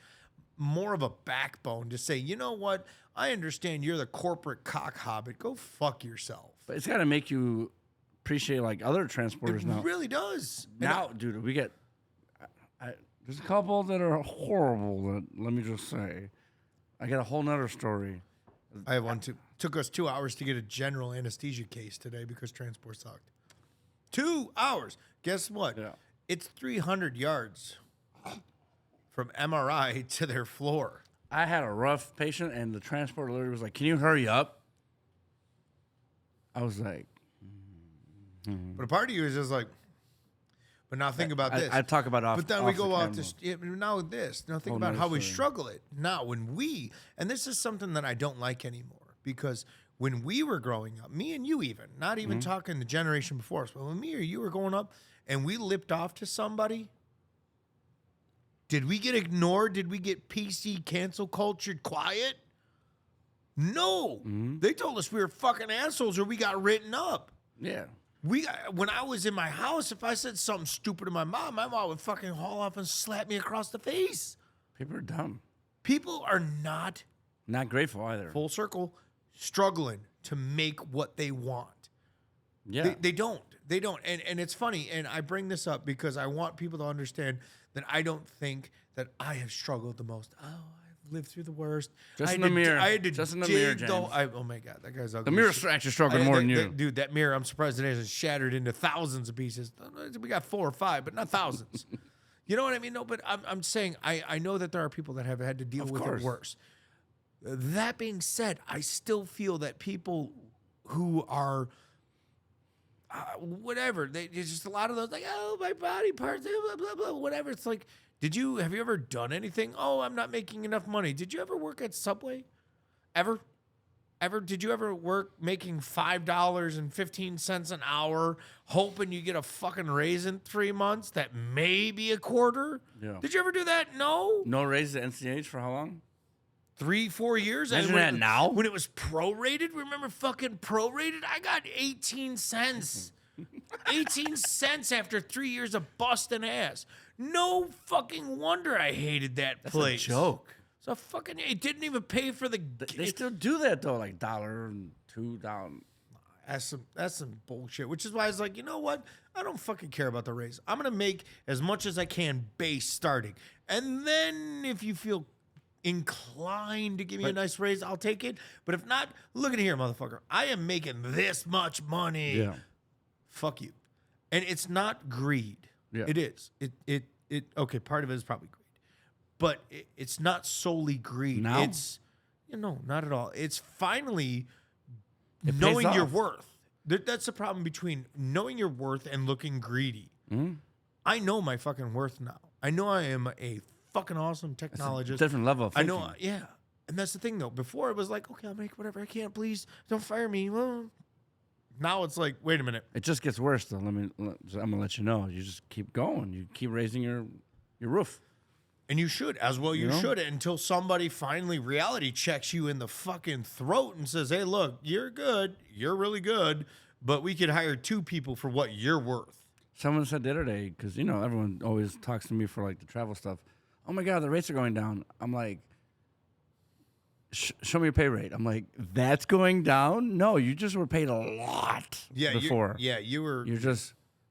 more of a backbone to say, you know what? I understand you're the corporate cock hobbit. Go fuck yourself. But it's got to make you appreciate like other transporters It now. really does. And Now, dude, we get. There's a couple that are horrible. That let me just say, I got a whole nother story. I have one too. Took us 2 hours to get a general anesthesia case today because transport sucked. 2 hours. Guess what? Yeah. It's 300 yards from MRI to their floor. I had a rough patient, and the transporter literally was like, "Can you hurry up?" I was like, But a part of you is just like, but now think about this. I talk about off. But then off we the go off camera. this. Now with this. Now think Whole about nother how we story. struggle it. Now when we, and this is something that I don't like anymore, because when we were growing up, me and you even, not even Mm-hmm. talking the generation before us, but when me or you were growing up and we lipped off to somebody, did we get ignored? Did we get PC cancel cultured quiet? No. Mm-hmm. They told us we were fucking assholes or we got written up. Yeah. When I was in my house, if I said something stupid to my mom would fucking haul off and slap me across the face. People are dumb. People are not, Not grateful either. full circle, struggling to make what they want. Yeah. They don't. They don't. And it's funny, and I bring this up because I want people to understand that I don't think that I have struggled the most. Oh, lived through the worst. Just I in had the mirror. I had to Just in the dig mirror, the- James. oh my god, that guy's ugly. The as mirror shit. scratch is stronger more than you. Dude, that mirror, I'm surprised it hasn't shattered into thousands of pieces. We got 4 or 5, but not thousands. You know what I mean? No, but I'm saying I know that there are people that have had to deal with course. it worse. That being said, I still feel that people who are whatever, there's just a lot of those like, oh, my body parts, blah, blah, blah, whatever. It's like, have you ever done anything? Oh, I'm not making enough money. Did you ever work at Subway? Ever? Did you ever work making $5.15 an hour, hoping you get a fucking raise in 3 months that may be a quarter? Yeah. Did you ever do that? No. No raise at NCH for how long? 3-4 years. Imagine when that now. When it was prorated, remember fucking prorated? I got 18 cents. 18 cents after 3 years of busting ass. No fucking wonder I hated that place. That's a joke. So fucking, it didn't even pay for the. They still do that though, like $1 and $2. That's some bullshit. Which is why I was like, you know what? I don't fucking care about the raise. I'm gonna make as much as I can base starting, and then if you feel inclined to give me a nice raise, I'll take it. But if not, look at here, motherfucker. I am making this much money. Yeah. Fuck you. And it's not greed. Yeah. It is. It. Okay, part of it is probably greed, but it's not solely greed. Now? It's not at all. It's finally It pays knowing your off. worth. That's the problem between knowing your worth and looking greedy. Mm-hmm. I know my fucking worth now. I know I am a fucking awesome technologist. Different level of I thinking. know, yeah. And that's the thing, though. Before it was like, okay, I'll make whatever I can. Please don't fire me. Well, now it's like, wait a minute. It just gets worse though. I'm gonna let you know. You just keep going. You keep raising your roof. And you should, as well you know? should, until somebody finally reality checks you in the fucking throat and says, hey, look, you're good. You're really good. But we could hire 2 people for what you're worth. Someone said the other day, because everyone always talks to me for like the travel stuff. Oh my God, the rates are going down. I'm like, show me your pay rate. I'm like, that's going down? No, you just were paid a lot before. You were.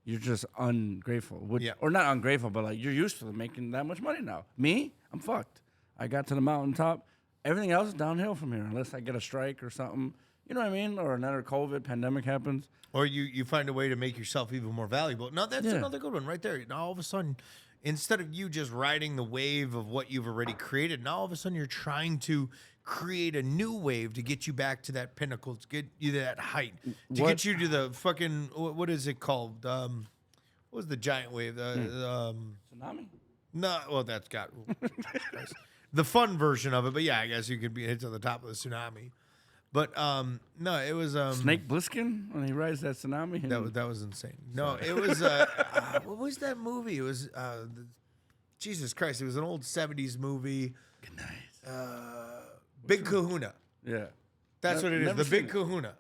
You're just ungrateful. Yeah. Or not ungrateful, but like you're used to making that much money now. Me, I'm fucked. I got to the mountaintop. Everything else is downhill from here unless I get a strike or something. You know what I mean? Or another COVID pandemic happens. Or you find a way to make yourself even more valuable. No, that's another good one right there. Now all of a sudden, instead of you just riding the wave of what you've already created, now all of a sudden you're trying to create a new wave to get you back to that pinnacle, to get you to that height, to get you to the fucking, what is it called? What was the giant wave? Tsunami? No, well, that's got the fun version of it. But yeah, I guess you could be hit to the top of the tsunami. But no, it was Snake Plissken when he rides that tsunami. that was insane. No, it was what was that movie? It was Jesus Christ! It was an old '70s movie. Good night. Big Kahuna. Yeah. That's what it is. Never The Big seen Kahuna.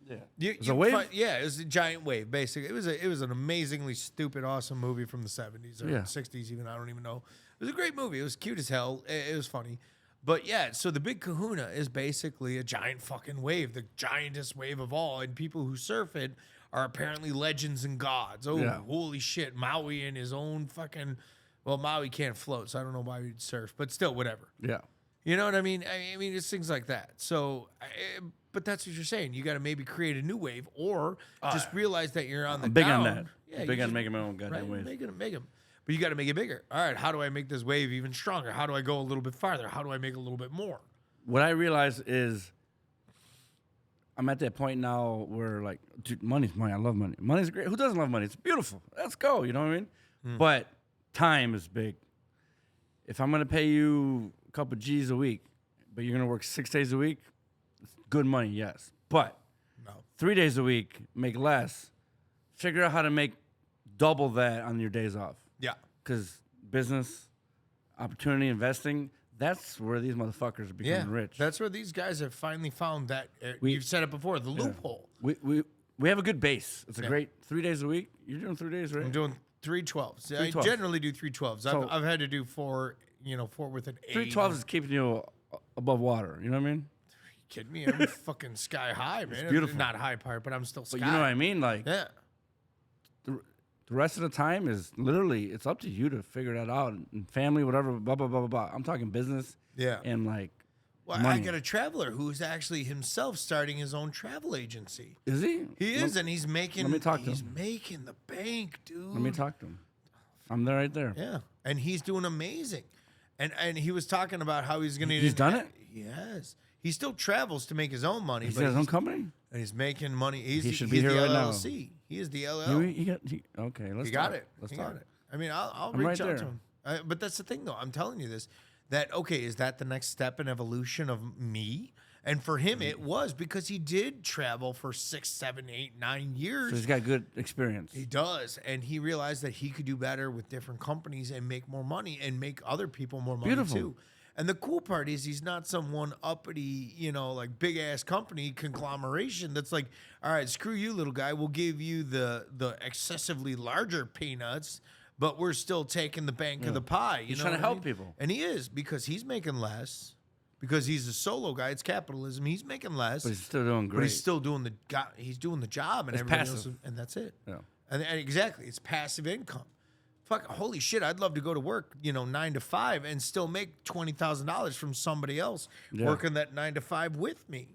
Yeah. It was a wave? Yeah, it was a giant wave. Basically, it was an amazingly stupid, awesome movie from the '70s or Yeah. '60s. Even I don't even know. It was a great movie. It was cute as hell. It was funny. But yeah, so the Big Kahuna is basically a giant fucking wave, the giantest wave of all, and people who surf it are apparently legends and gods. Oh, Yeah. holy shit! Maui in his own fucking. Well, Maui can't float, so I don't know why he'd surf, but still, whatever. Yeah. You know what I mean? I mean, it's things like that. So, but that's what you're saying. You got to maybe create a new wave, or just realize that you're on the I'm big down. on that. Yeah, Big you on just- making my own goddamn waves. Make them. But you got to make it bigger. All right, how do I make this wave even stronger? How do I go a little bit farther? How do I make a little bit more? What I realize is I'm at that point now where like, dude, money's money. I love money. Money's great. Who doesn't love money? It's beautiful. Let's go. You know what I mean? But time is big. If I'm gonna pay you a couple G's a week, but you're gonna work 6 days a week, it's good money, yes. But No. 3 days a week, make less. Figure out how to make double that on your days off. Yeah. Because business, opportunity, investing, that's where these motherfuckers are Yeah. becoming rich. That's where these guys have finally found that. We- You've said it before, the loophole. We have a good base. It's a Yeah. great 3 days a week. You're doing 3 days, right? I'm doing 312s. I 312s. generally do 312s. So- I've had to do four with an 8. 312 is keeping you above water. You know what I mean? Kidding me? I'm fucking sky high, man. beautiful. Not high part, but I'm still sky. But you know what I mean? Like, Yeah. the rest of the time is literally, it's up to you to figure that out. And family, whatever, blah, blah, blah, blah, blah. I'm talking business. Yeah. and like Well, money. I got a traveler who's actually himself starting his own travel agency. Is he? He is, and he's making. let me talk to he's him. making the bank, dude. Let me talk to him. I'm there right there. Yeah, and he's doing amazing. And he was talking about how he's going to. He's done it? Yes, he still travels to make his own money. He's but got his own company. and he's making money. He should be he's here the right now. LLC. He is the LLC. Okay, let's He got talk. it. Let's He talk. got it. I mean, I'll I'm reach right out to there. him. But that's the thing, though. I'm telling you this. That okay, is that the next step in evolution of me? And for him, it was because he did travel for 6, 7, 8, 9 years. So he's got good experience. He does, and he realized that he could do better with different companies and make more money and make other people more money Beautiful. too. And the cool part is he's not some one uppity, like big ass company conglomeration that's like, all right, screw you, little guy. We'll give you the excessively larger peanuts, but we're still taking the bank of the pie. He's know trying to what I help mean? people. And he is, because he's making less. Because he's a solo guy, it's capitalism. He's making less, But he's still doing great. but he's still doing he's doing the job, and It's everybody passive. else, and that's it. Yeah. And exactly, it's passive income. Fuck, holy shit! I'd love to go to work, 9 to 5, and still make $20,000 from somebody else Yeah. working that 9 to 5 with me.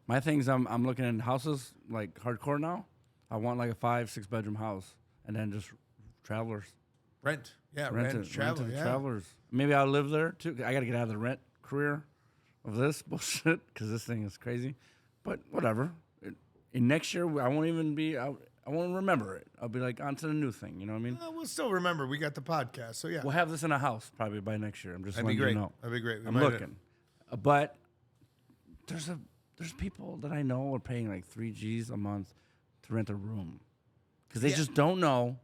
My thing's I'm looking at houses like hardcore now. I want like a 5-6 bedroom house, and then just travelers. Rent, yeah, Rent rent, it, travel, rent it, yeah. travelers. Maybe I'll live there too. I got to get out of the rent career of this bullshit because this thing is crazy. But whatever. In next year, I won't even be. I won't remember it. I'll be like on to the new thing. You know what I mean? We'll still remember we got the podcast, so yeah, We'll have this in a house probably by next year. I'm just that'd be letting great. you know. That'd be great. We I'm might- looking, but there's people that I know are paying like 3 G's a month to rent a room because they Yeah. just don't know.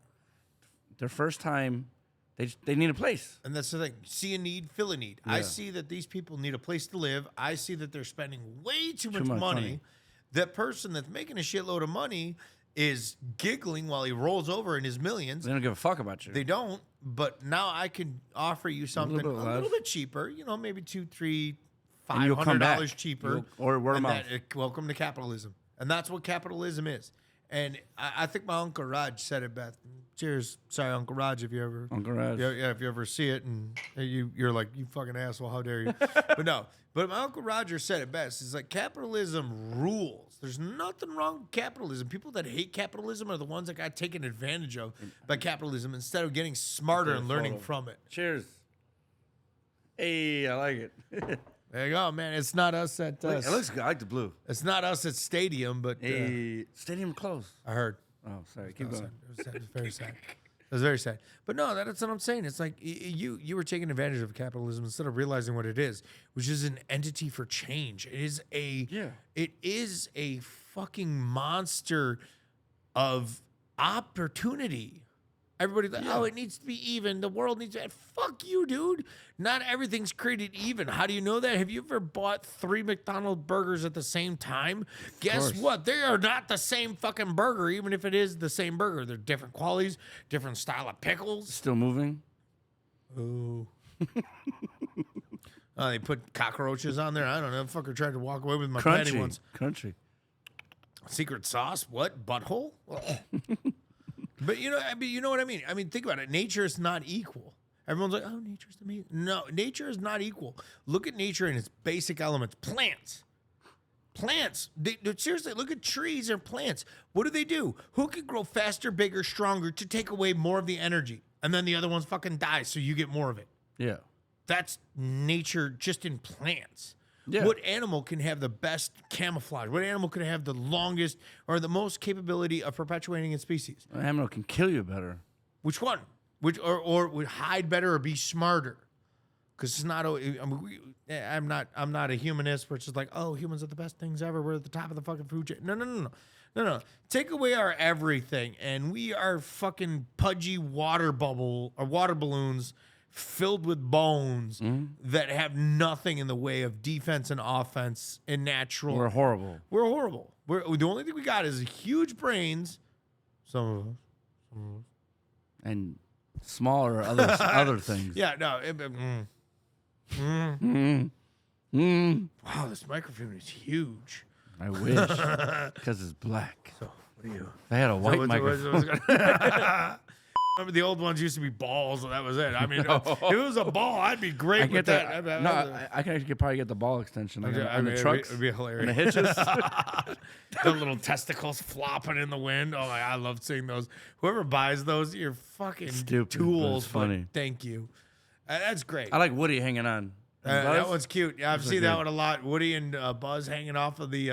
Their first time, they need a place. And that's the thing. See a need, fill a need. I Yeah. see that these people need a place to live. I see that they're spending way too much much money. money. That person that's making a shitload of money is giggling while he rolls over in his millions. They don't give a fuck about you. They don't, but now I can offer you something a bit little less. bit cheaper. Maybe $2, $3, And you'll come back. $500 cheaper. Or word of And mouth. welcome to capitalism, and that's what capitalism is. And I think my Uncle Raj said it best. Cheers, sorry, Uncle Raj, if you ever, Uncle Raj. yeah, if you ever see it and you're like, you fucking asshole, how dare you? But no, but my Uncle Roger said it best. It's like capitalism rules. There's nothing wrong with capitalism. People that hate capitalism are the ones that got taken advantage of by capitalism instead of getting smarter and learning from it. Cheers. Hey, I like it. There you go, man. It's not us at It looks good. I like the blue. it's not us at Stadium, but Hey, stadium closed. I heard. Oh, sorry. Keep It was going. sad. It was very sad. It was very sad. But no, that's what I'm saying. It's like you were taking advantage of capitalism instead of realizing what it is, which is an entity for change. It is a fucking monster of opportunity. Everybody's like, oh, it needs to be even. The world needs to. Fuck you, dude. Not everything's created even. How do you know that? Have you ever bought 3 McDonald's burgers at the same time? Guess course. what? They are not the same fucking burger, even if it is the same burger. They're different qualities, different style of pickles. Still moving? Oh. They put cockroaches on there. I don't know. Fucker tried to walk away with my patty Crunchy. once. Crunchy. Secret sauce? What? Butthole? But you know what I mean? I mean, think about it. Nature is not equal. Everyone's like, oh, nature's amazing. No, nature is not equal. Look at nature in its basic elements. Plants. Seriously, look at trees or plants. What do? Who can grow faster, bigger, stronger to take away more of the energy? And then the other ones fucking die, so you get more of it. Yeah. That's nature just in plants. Yeah. What animal can have the best camouflage? What animal can have the longest or the most capability of perpetuating its species? An animal can kill you better. Which one? Or would hide better or be smarter? Because it's not. I'm not a humanist, which is like, oh, humans are the best things ever. We're at the top of the fucking food chain. No. Take away our everything, and we are fucking pudgy water balloons filled with bones that have nothing in the way of defense and offense and natural. We're horrible. We're horrible. The only thing we got is huge brains. Some of us. And smaller other things. Yeah, no. Wow, this microphone is huge. I wish. Because it's black. So, what are you? If I had a white microphone. Remember the old ones used to be balls, and that was it. I mean, if it was a ball, I'd be great I with get that. that. No, I can actually probably get the ball extension like on the trucks. It'd be hilarious. And the hitches. The little testicles flopping in the wind. Oh, I love seeing those. Whoever buys those, you're fucking Stupid, but tools. it's funny. But thank you. That's great. I like Woody hanging on. That one's cute. Yeah, I've Those are seen that good. one a lot. Woody and Buzz hanging off of the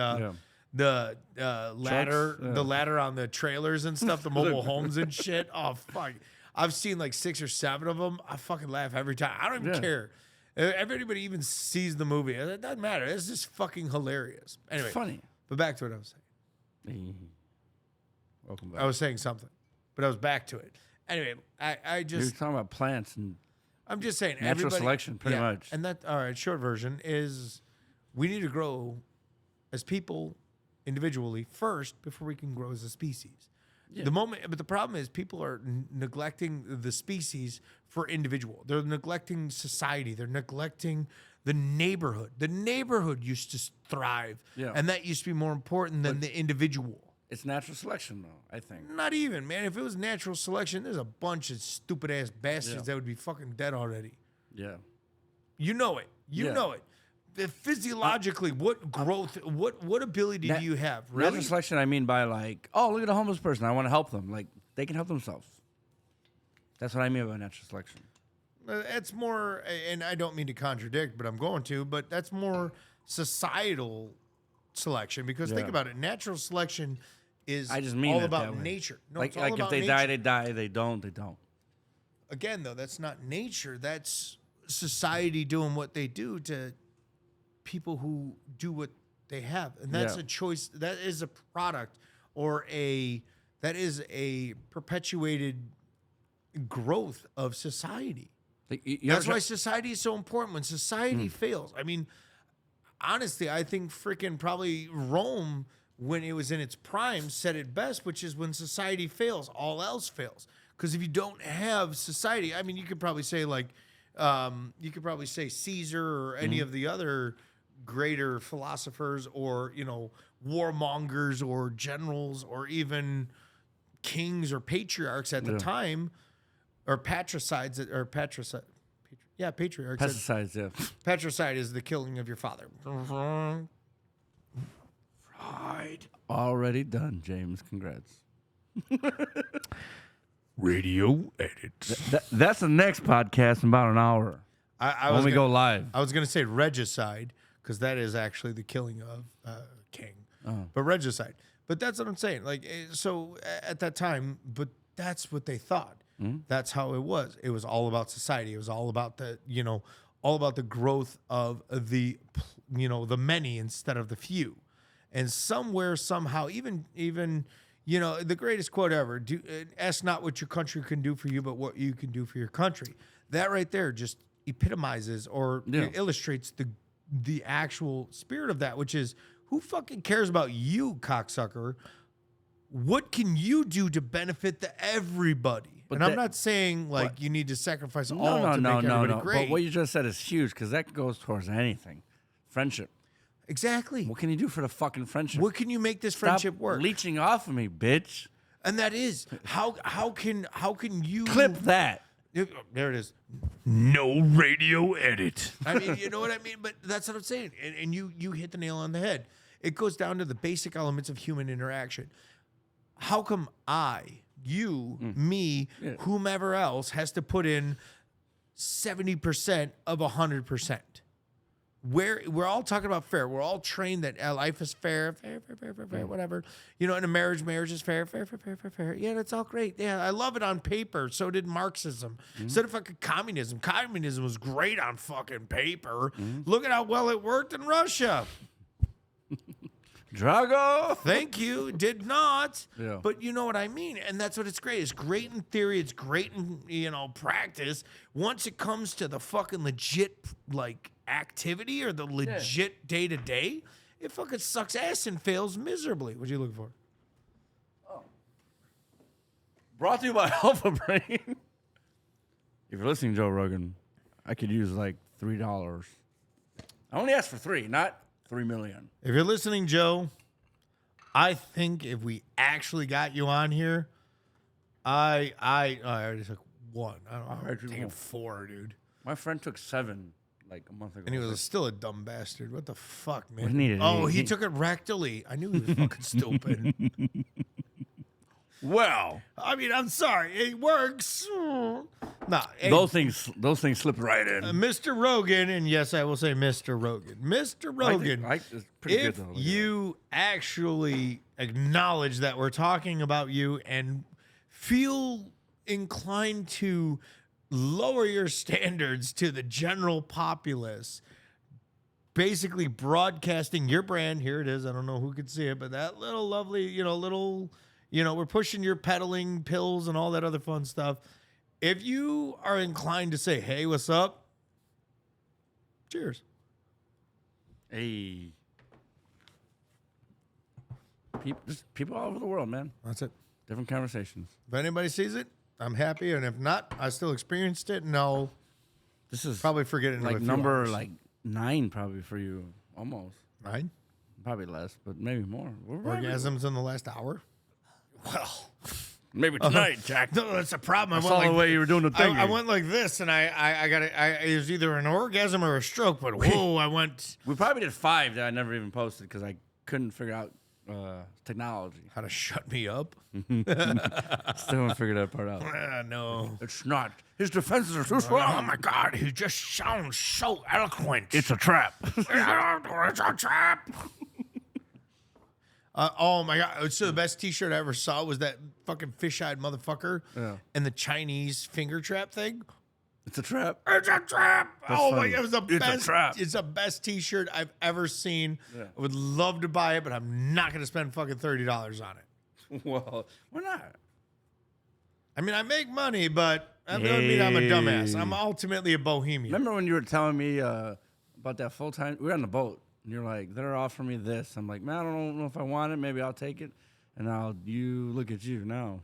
ladder, yeah. the ladder on the trailers and stuff, the mobile homes and shit. Oh fuck! I've seen like 6 or 7 of them. I fucking laugh every time. I don't even care. If anybody even sees the movie, it doesn't matter. It's just fucking hilarious. Anyway, It's funny. but back to what I was saying. Welcome back. I was saying something, but I was back to it. Anyway, I You're just talking about plants and I'm just saying natural everybody- selection, pretty much. And that all right. Short version is we need to grow as people individually first before we can grow as a species. Yeah. But the problem is people are neglecting the species for individual. They're neglecting society. They're neglecting the neighborhood. The neighborhood used to thrive, Yeah. and that used to be more important than the individual. it's natural selection, though, I think. Not even, man. If it was natural selection, there's a bunch of stupid ass bastards Yeah. that would be fucking dead already. Yeah. You know it. You Yeah. know it. Physiologically, what growth, what ability do you have? Really? Natural selection, I mean by like, oh, look at a homeless person. I want to help them. Like, they can help themselves. That's what I mean by natural selection. That's more, and I don't mean to contradict, but I'm going to, but that's more societal selection because think Yeah. about it. Natural selection is I just mean all it about that way. nature. No, like it's all if about they nature. die, they die. They don't, they don't. Again, though, that's not nature. That's society doing what they do to people who do what they have. And that's Yeah. a choice. That is a product or that is a perpetuated growth of society. Like, you That's ever why try- society is so important. When society fails, I mean, honestly, I think freaking probably Rome, when it was in its prime, said it best, which is when society fails, all else fails. Because if you don't have society, I mean, you could probably say like, Caesar or any of the other greater philosophers, or warmongers or generals, or even kings or patriarchs at the time, or patricides, or patricide. Yeah, patriarchs. pesticides, yeah. Patricide is the killing of your father. Right. Already done, James. Congrats. Radio edits. That's the next podcast in about an hour. I When we gonna, go live. I was going to say regicide because that is actually the killing of king. Oh. But regicide. But that's what I'm saying. Like, so at that time, but that's what they thought. That's how it was. It was all about society. It was all about all about the growth of the many instead of the few. And somewhere, somehow, even the greatest quote ever: "Ask not what your country can do for you, but what you can do for your country." That right there just epitomizes or illustrates the actual spirit of that, which is, who fucking cares about you, cocksucker? What can you do to benefit everybody? But I'm not saying like you need to sacrifice all No, to make everybody great. But what you just said is huge because that goes towards anything. Friendship. Exactly. What can you do for the fucking friendship? What can you make this Stop friendship work? leeching off of me, bitch. And that is how can you Clip that. There it is. No radio edit. I mean, you know what I mean? But that's what I'm saying. And you hit the nail on the head. It goes down to the basic elements of human interaction. How come you, me, whomever else has to put in 70% of 100%? We're all talking about fair. We're all trained that life is fair, whatever. In a marriage is fair. Yeah, that's all great. Yeah, I love it on paper. So did Marxism. So did fucking communism. Communism was great on fucking paper. Look at how well it worked in Russia. Drago. Thank you. Did not. Yeah. But you know what I mean. And that's what it's great. It's great in theory. It's great in, practice. Once it comes to the fucking legit, like, activity or the legit day-to-day, it fucking sucks ass and fails miserably. What are you looking for? Brought to you by Alpha Brain. If you're listening, Joe Rogan, I could use like $3. I only asked for 3, not 3 million. If you're listening, Joe, I think if we actually got you on here, I already took one. I don't know. already took Taking one. 4, dude. My friend took 7 like a month ago. And he was still a dumb bastard. What the fuck, man? What do you need? Oh, he He- took it rectally. I knew he was fucking stupid. well, I mean, I'm sorry. It works. Nah, hey, those things slip right in. Mr. Rogan, and yes, I will say Mr. Rogan. Mr. Rogan, It's pretty if good though. you actually acknowledge that we're talking about you and feel inclined to lower your standards to the general populace, basically broadcasting your brand. Here it is. I don't know who could see it, but that little lovely, we're pushing your peddling pills and all that other fun stuff. If you are inclined to say, hey, what's up? Cheers. Hey, people all over the world, man. That's it. Different conversations. If anybody sees it, I'm happy. And if not, I still experienced it. And I'll This is probably forget it in like a few number hours. like 9 probably for you, almost. 9 Probably less, but maybe more. We're probably- orgasms in the last hour. Well, Maybe tonight, Jack. no, that's a problem. I saw the way you were doing the thing. I went like this, and it was either an orgasm or a stroke. But whoa, I went. We probably did 5 that I never even posted because I couldn't figure out technology. How to shut me up? Still haven't figured that part out. No. It's not. His defenses are too Oh strong. my God, he just sounds so eloquent. It's a trap. It's a trap. Oh my God! So the best T-shirt I ever saw was that fucking fish-eyed motherfucker Yeah. and the Chinese finger trap thing. It's a trap. It's a trap! Oh my funny. God! It was the It's a best. trap. It's the best T-shirt I've ever seen. Yeah. I would love to buy it, but I'm not going to spend fucking $30 on it. Well, why not? I mean, I make money, but that doesn't mean I'm a dumbass. Hey. I'm ultimately a bohemian. Remember when you were telling me about that full time? We were on the boat, and you're like, "They're offering me this." I'm like, "Man, I don't know if I want it. Maybe I'll take it." And now you look at you now.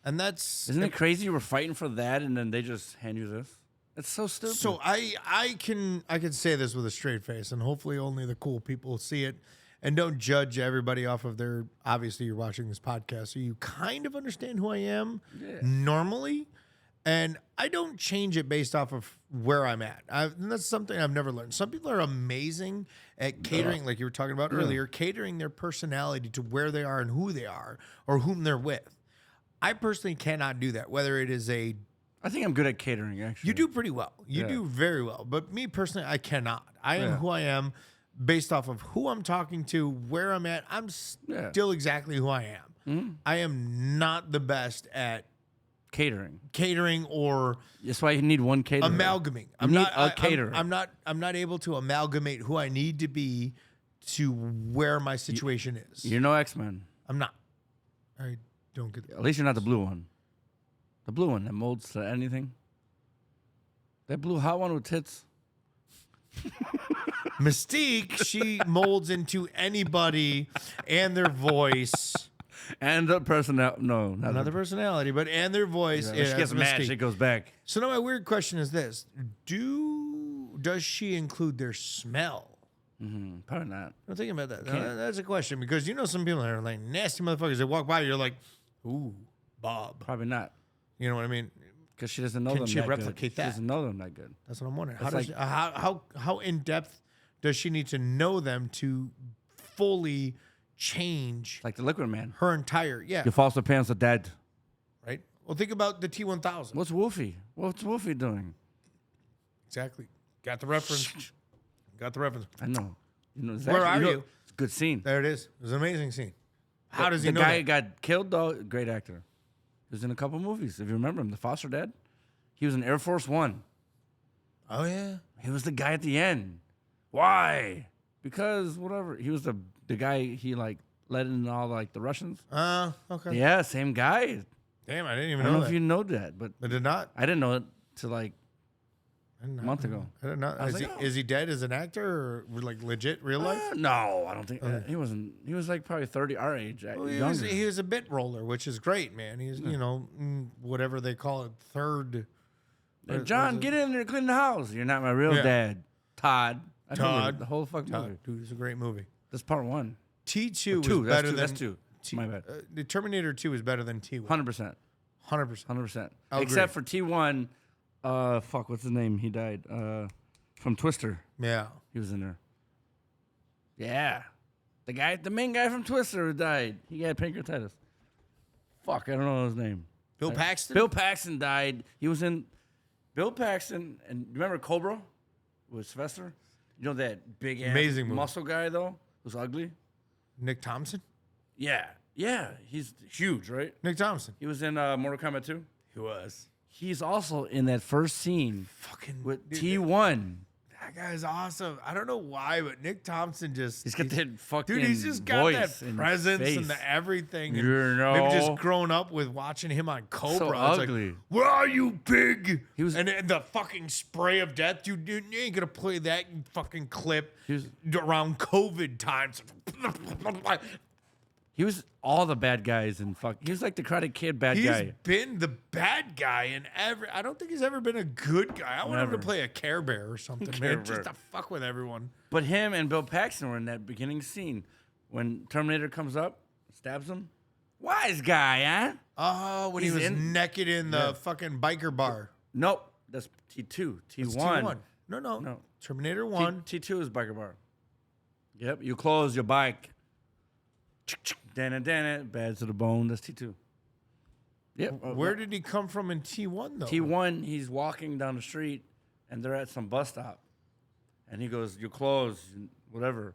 And that's Isn't it crazy? You were fighting for that, and then they just hand you this. It's so stupid. so. I can say this with a straight face, and hopefully only the cool people see it, and don't judge everybody off of their. Obviously, you're watching this podcast, so you kind of understand who I am normally, and I don't change it based off of where I'm at. And that's something I've never learned. Some people are amazing at catering, like you were talking about earlier, catering their personality to where they are and who they are or whom they're with. I personally cannot do that. Whether it is I think I'm good at catering. Actually, you do pretty well. You Yeah. do very well. But me personally, I cannot. I am Yeah. who I am based off of who I'm talking to, where I'm at. I'm still exactly who I am. Mm-hmm. I am not the best at catering. catering or That's why you need one caterer. amalgamating. You need a caterer. I'm not able to amalgamate who I need to be to where my situation is. You're no X-Men. I'm not. I don't get At least you're not the blue one. The blue one that molds to anything. That blue hot one with tits. Mystique, she molds into anybody and their voice. And the personality. No, not Another the, personality, but and their voice. yeah, Yeah, she gets that's mad. Mystique. She goes back. So now my weird question is this: does she include their smell? Probably not. I'm thinking about that. Can't. That's a question because you know some people are like nasty motherfuckers. They walk by, you're like, ooh, Bob. Probably not. You know what I mean? Because she doesn't know Can them she that replicate good. that? She doesn't know them that good. That's what I'm wondering. How That's does like- how in depth does she need to know them to fully change Like the Liquid Man. her entire Your foster parents are dead. right? Well, think about the T1000. What's Wolfie? What's Wolfie doing? Exactly. Got the reference. Got the reference. I know. You know Where are you? It's a good scene. There it is. It was an amazing scene. How does he the know guy that? got killed though? Great actor. He was in a couple movies. If you remember him, the foster dad. He was in Air Force One. Oh yeah. He was the guy at the end. Why? Because whatever. He was the guy he like let in all like the Russians. Okay. Yeah, same guy. Damn, I didn't I even don't know know that. if you know that, but I did not. I didn't know it till like I did a not. month ago. I did not. was Is, like, he, oh. is he dead as an actor or like legit real life? No, I don't think he wasn't. He was like probably 30, our age. Well, younger. he was a bit roller, which is great, man. He's you know whatever they call it, third. Hey, John, get in there, clean the house. You're not my real Yeah. dad, Todd. I told you Todd. the whole fucking movie. Dude, it's a great movie. That's part 1. T2 was Two. better That's than two. T- My bad. The Terminator 2 is better than T1. 100%. 100%. 100%. I'll Except for T1. Fuck, what's his name? He died. From Twister. Yeah. He was in there. Yeah. The main guy from Twister died. He had pancreatitis. Fuck, I don't know his name. Bill Paxton? Bill Paxton died. He was in Bill Paxton, and remember Cobra with Sylvester? You know that big ass Amazing movie. muscle guy though? Who's ugly? Nick Thompson? Yeah. Yeah. He's huge, right? Nick Thompson. He was in Mortal Kombat 2. He was. He's also in that first scene Fucking with dude, T1. That guy's awesome. I don't know why, but Nick Thompson just... He's got that fucking Dude, he's just got that voice and presence face. and the everything. And You know. maybe just grown up with watching him on Cobra. So It's ugly. Like, where are you, pig? He was- and the fucking spray of death. Dude, you ain't gonna play that fucking clip around COVID times. He was all the bad guys and he was like the Karate Kid bad He's guy. been the bad guy in every. I don't think he's ever been a good guy. I want him Never. to play a Care Bear or something, Care man, just Bear. to fuck with everyone. But him and Bill Paxton were in that beginning scene when Terminator comes up, stabs him. Wise guy, huh? Oh, when He's he was in- naked in the fucking biker bar. Nope, that's T2. It's T1. T1. No. No. Terminator 1. T2 is biker bar. Yep, you close your bike. Dana, bad to the bone. That's T2. Yep. Where did he come from in T1 though? T1, he's walking down the street, and they're at some bus stop. And he goes, you close, whatever.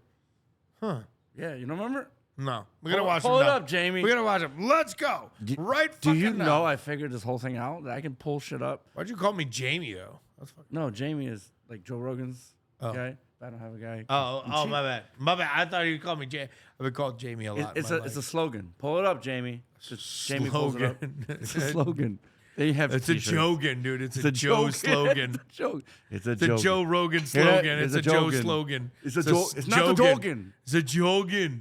Huh. Yeah, you don't remember? No. We gotta watch Pull him it now. up, Jamie. We gotta watch him. Let's go. Right Do fucking you now. know I figured this whole thing out? That I can pull shit up? Why'd you call me Jamie though? That's fucking... No, Jamie is like Joe Rogan's Oh. guy. I don't have a guy. Oh, my bad. My bad. I thought you called me Jamie. I've been called Jamie a lot. It's in a my it's a life. slogan. Pull it up, Jamie. Jamie pulls it up. Slogan. It's a slogan. They have It's a t-shirts. Jogan, dude. It's a Joe slogan. It's a joke. It's a It's a joke. Joe Rogan Hear that? slogan. It's It's a a Joe Jogan. slogan. It's a Jo- it's not the Jogan. It's a Jogan.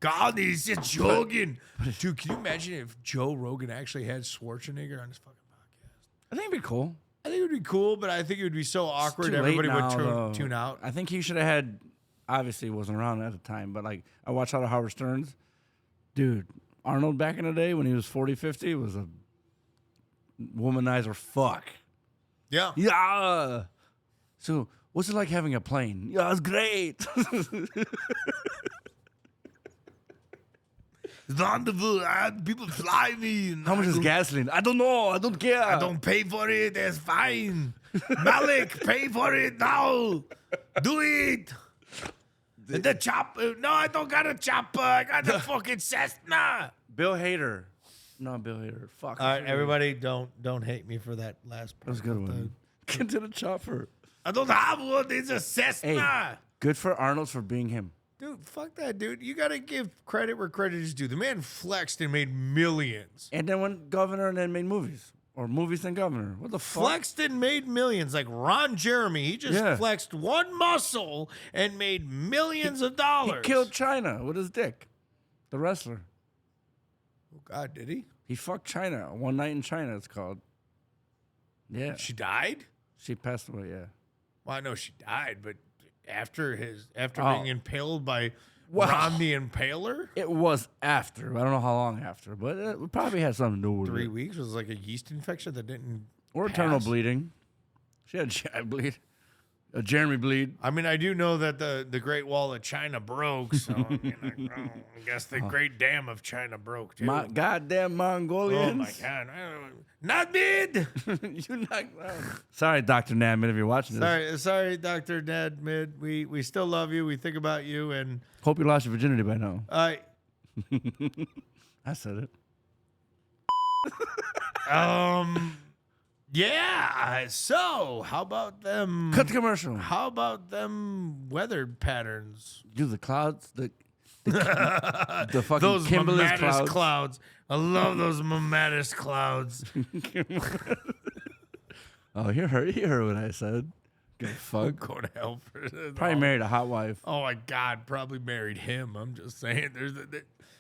God, it's a Jogan. Dude, can you imagine if Joe Rogan actually had Schwarzenegger on his fucking podcast? I think it'd be cool. I think it would be cool, but I think it would be so awkward. Too late Everybody now, would though. tune out. I think he should have had. Obviously, he wasn't around at the time, but like I watched a lot of Howard Stern's. Dude, Arnold back in the day when he was 40, 50 was a womanizer. Fuck. Yeah. Yeah. So, what's it like having a plane? Yeah, it's great. Rendezvous. People fly me. and How much I is go- gasoline? I don't know. I don't care. I don't pay for it. That's fine. Malik, pay for it now. Do it. The chopper. No, I don't got a chopper. I got the fucking Cessna. Bill Hader. No, Bill Hader. Fuck. All right, everybody, don't hate me for that last part. That was a good one. Get to the chopper. I don't have one. It's a Cessna. Hey, good for Arnold for being him. Dude, fuck that, dude. You got to give credit where credit is due. The man flexed and made millions. And then went governor and then made movies. Or movies and governor. What the fuck? Flexed and made millions. Like Ron Jeremy, he just Yeah. flexed one muscle and made millions of He dollars. killed China with his dick. The wrestler. Oh, God, did he? He fucked China. One Night in China, it's called. Yeah. She died? She passed away, yeah. Well, I know she died, but after Oh. being impaled by Well- Ron the Impaler, It was after. I don't know how long after, but it probably had something to do with 3 it. weeks was like a yeast infection that didn't. Or eternal pass. bleeding. She had GI bleed. A Jeremy bleed. I mean, I do know that the Great Wall of China broke, so I, mean, I guess the Great Dam of China broke too. My goddamn oh Mongolians. my God! Not mid. You knocked down. Sorry, Dr. Namit, if you're watching this. Sorry, Dr. Ned Mid. We still love you. We think about you, and Hope you lost your virginity by now. I I said it. yeah. So how about them? Cut the commercial. How about them weather patterns? Do the clouds, the fucking Those Kimberly's mammatus clouds. clouds. I love those mammatus clouds. Oh, you heard what I said. Good fuck. Go to hell for this. Probably married a hot wife. Oh my God, probably married him. I'm just saying,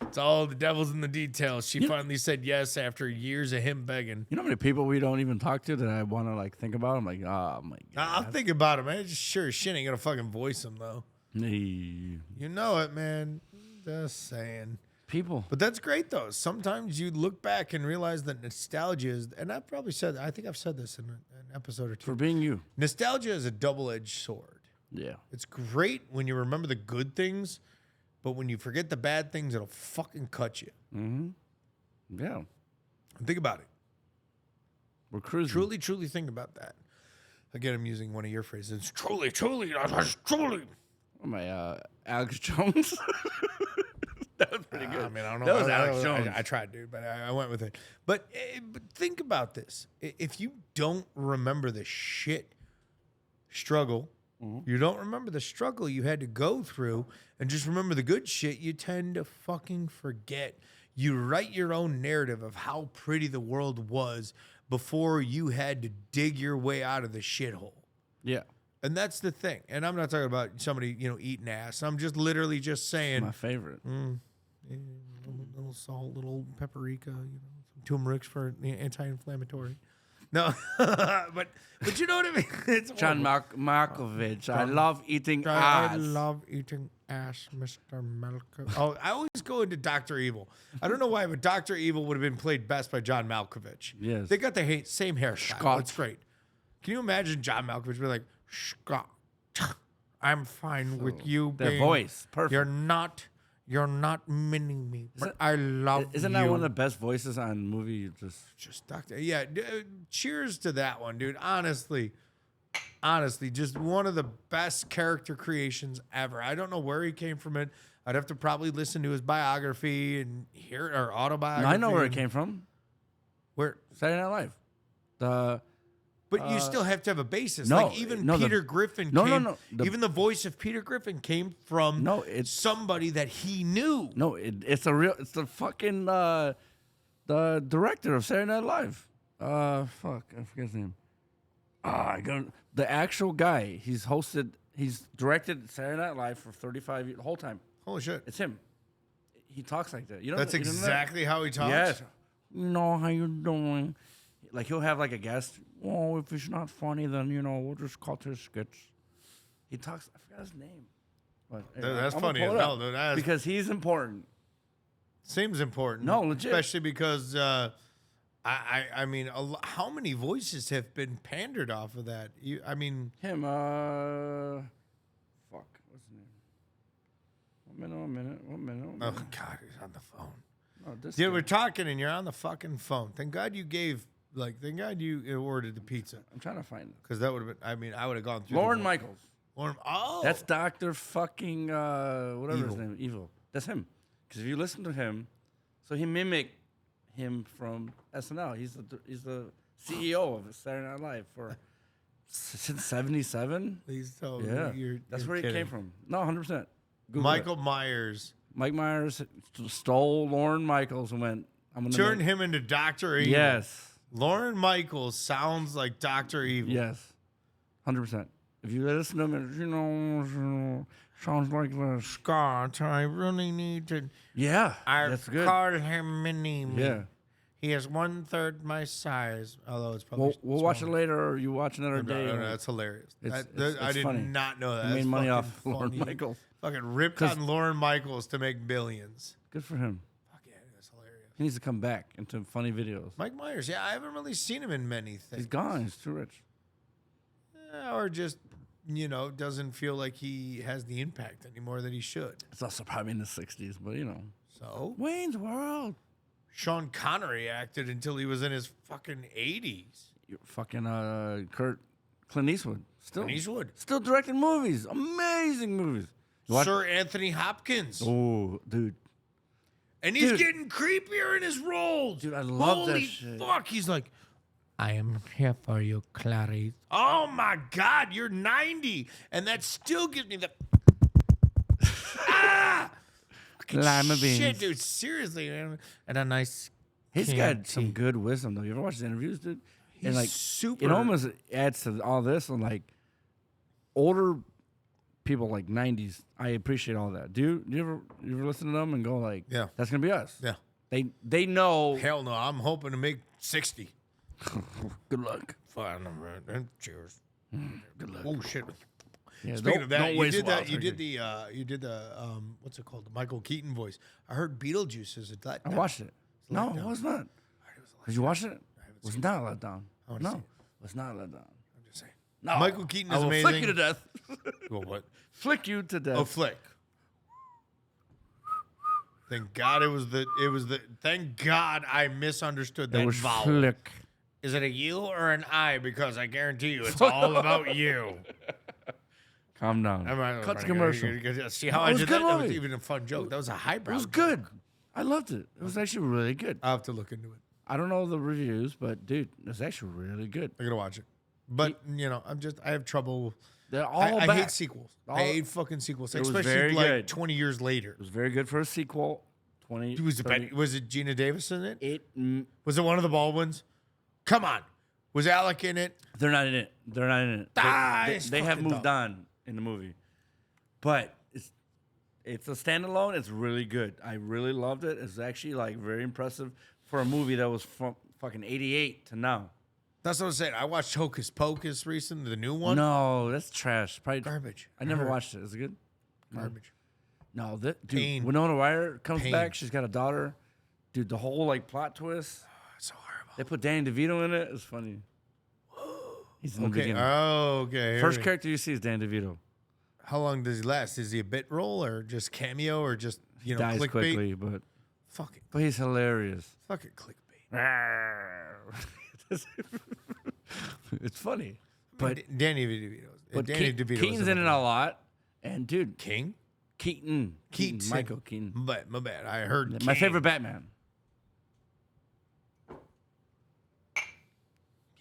it's all the devil's in the details. She finally said yes after years of him begging. You know how many people we don't even talk to that I want to like think about? I'm like, oh my I'll god. think about him. I just sure as shit ain't gonna fucking voice him though. Hey. You know it, man. Just saying. People. But that's great though. Sometimes you look back and realize that nostalgia is, and I think I've said this in an episode or two. For being you. Nostalgia is a double-edged sword. Yeah. It's great when you remember the good things, but when you forget the bad things, it'll fucking cut you. Mm-hmm. Yeah. Think about it. We're cruising. Truly think about that. Again, I'm using one of your phrases. Truly. Oh, my Alex Jones. That was pretty good. I mean, I don't know. That was Alex Jones. I tried, dude, but I went with it. But think about this. If you don't remember the shit struggle, you don't remember the struggle you had to go through, and just remember the good shit, you tend to fucking forget. You write your own narrative of how pretty the world was before you had to dig your way out of the shithole. Yeah. And that's the thing. And I'm not talking about somebody, eating ass. I'm just literally just saying, My favorite. little salt, little paprika, some turmeric for anti-inflammatory. No, but you know what I mean. It's John horrible. Malkovich. I love eating ass. I love eating ass, Mr. Malkovich. Oh, I always go into Dr. Evil. I don't know why, but Dr. Evil would have been played best by John Malkovich. Yes. They got the same hairstyle. Scott. It's great. Can you imagine John Malkovich being like, Scott, I'm fine with you Their being, voice. Perfect. You're not meaning me, but I love Isn't you. that one of the best voices on movie? Just Doctor. Yeah. Cheers to that one, dude. Honestly, just one of the best character creations ever. I don't know where he came from. I'd have to probably listen to his biography and hear or autobiography. I know where it came from. Where? Saturday Night Live. The But you still have to have a basis. no, Like even no, Peter Griffin no, came, no, no. Even the voice of Peter Griffin came from it's somebody that he knew. No, it's the fucking the director of Saturday Night Live. Fuck, I forget his name. The actual guy. He's directed Saturday Night Live for 35 years, the whole time. Holy shit. It's him. He talks like that. That's you know that? exactly how he talks? Yes. How you doing? Like he'll have like a guest. Oh, if it's not funny, then we'll just cut his skits. He talks. I forgot his name. But That's I'm gonna funny pull as it hell, up dude. because he's important. Seems important. No, legit. Especially because I mean, how many voices have been pandered off of that? Him. Fuck. What's his name? One minute. Oh God, he's on the phone. Oh, this Dude, guy. we're talking and you're on the fucking phone. Thank God you ordered the pizza, I'm trying to find it. because that would have been. I mean, I would have gone through. Lauren Michaels. Lauren. Oh, That's Dr. fucking whatever Evil. his name. Evil. That's him. Because if you listen to him, so he mimicked him from SNL. He's the CEO of Saturday Night Live since '77. Please tell me Yeah, you're that's where he kidding. came from. No, 100%. Michael Myers Mike Myers stole Lauren Michaels and went. I'm gonna turned him into Dr. Evil. Yes. Lauren Michaels sounds like Dr. Evil. Yes. 100%. If you listen to him, sounds like this. Scott, I really need to. Yeah, I that's good. call him Mini-Me. Yeah. He is 1/3 my size, although it's probably. We'll watch it smaller. later, or you watch another day. No, that's hilarious. It's I did funny. not know that. He made That's money fucking off Lauren funny. Michaels. Fucking ripped 'Cause- on Lauren Michaels to make billions. Good for him. Fuck yeah, that's hilarious. He needs to come back into funny videos. Mike Myers, yeah, I haven't really seen him in many things. He's gone. He's too rich. Or just, doesn't feel like he has the impact anymore that he should. It's also probably in the 60s, but So, Wayne's World. Sean Connery acted until he was in his fucking 80s. You're fucking Clint Eastwood. Clint Eastwood. Still directing movies. Amazing movies. You watch- Sir Anthony Hopkins. Oh, dude. And he's Dude. getting creepier in his roles. Dude, I love that Holy shit. fuck. He's like, I am here for you, Clarice. oh my God, you're 90. And that still gives me the. Fucking Lima shit, beans. dude. Seriously, man. And a nice He's got Chianti. some good wisdom, though. You ever watch his interviews, dude? He's and like, super. it almost adds to all this. And like, older people, like 90s, I appreciate all that. Do you ever listen to them and go like, Yeah. that's gonna be us? Yeah. They know. Hell no. I'm hoping to make 60. Good luck. Fine. Cheers. Good luck. Oh, shit. Yeah, Speaking don't- of that, don't you waste did Wild that. You Turkey. did the what's it called? The Michael Keaton voice. I heard Beetlejuice is a letdown. I watched it. No, letdown. it was not. Did you watch it? It was not a letdown. No, it was not a letdown. I'm just saying. No, Michael Keaton is I will amazing. flick you to death. Well, what? Flick you to death. Oh, flick. Thank God it was the. Thank God I misunderstood that it was vowel. flick. Is it a U or an I? Because I guarantee you, it's all about you. Calm down. Cut the commercial. See how No, I it was did good that? That was movie. even a fun joke. That was a highbrow. It was joke. good. I loved it. It was actually really good. I'll have to look into it. I don't know the reviews, but dude, it's actually really good. I'm gonna watch it. But I have trouble. They're all I back. hate sequels. I hate fucking sequels, It was especially very like good. 20 years later. It was very good for a sequel. 20. Was it Gina Davis in it? It. Was it one of the Baldwins? Come on. Was Alec in it? They're not in it. They're not in it. It's They have fucking moved on in the movie, but it's a standalone. It's really good. I really loved it. It's actually like very impressive for a movie that was from fucking '88 to now. That's what I'm saying. I watched Hocus Pocus recently, the new one. No, that's trash. Probably Garbage. I never watched it. Is it good? Garbage. No, that dude. Pain. Winona Ryder comes Pain. back. She's got a daughter. Dude, the whole like plot twist. It's so horrible. They put Danny DeVito in it. It's funny. He's in the Okay. beginning. Oh, okay. First character you see is Danny DeVito. How long does he last? Is he a bit role or just cameo or just Dies clickbait? quickly, but he's hilarious. Fucking clickbait. It's funny. But Danny DeVito. But Danny DeVito. Keaton's in it a lot. And dude, King? Keaton. Michael Keaton. My bad. I heard My King. favorite Batman.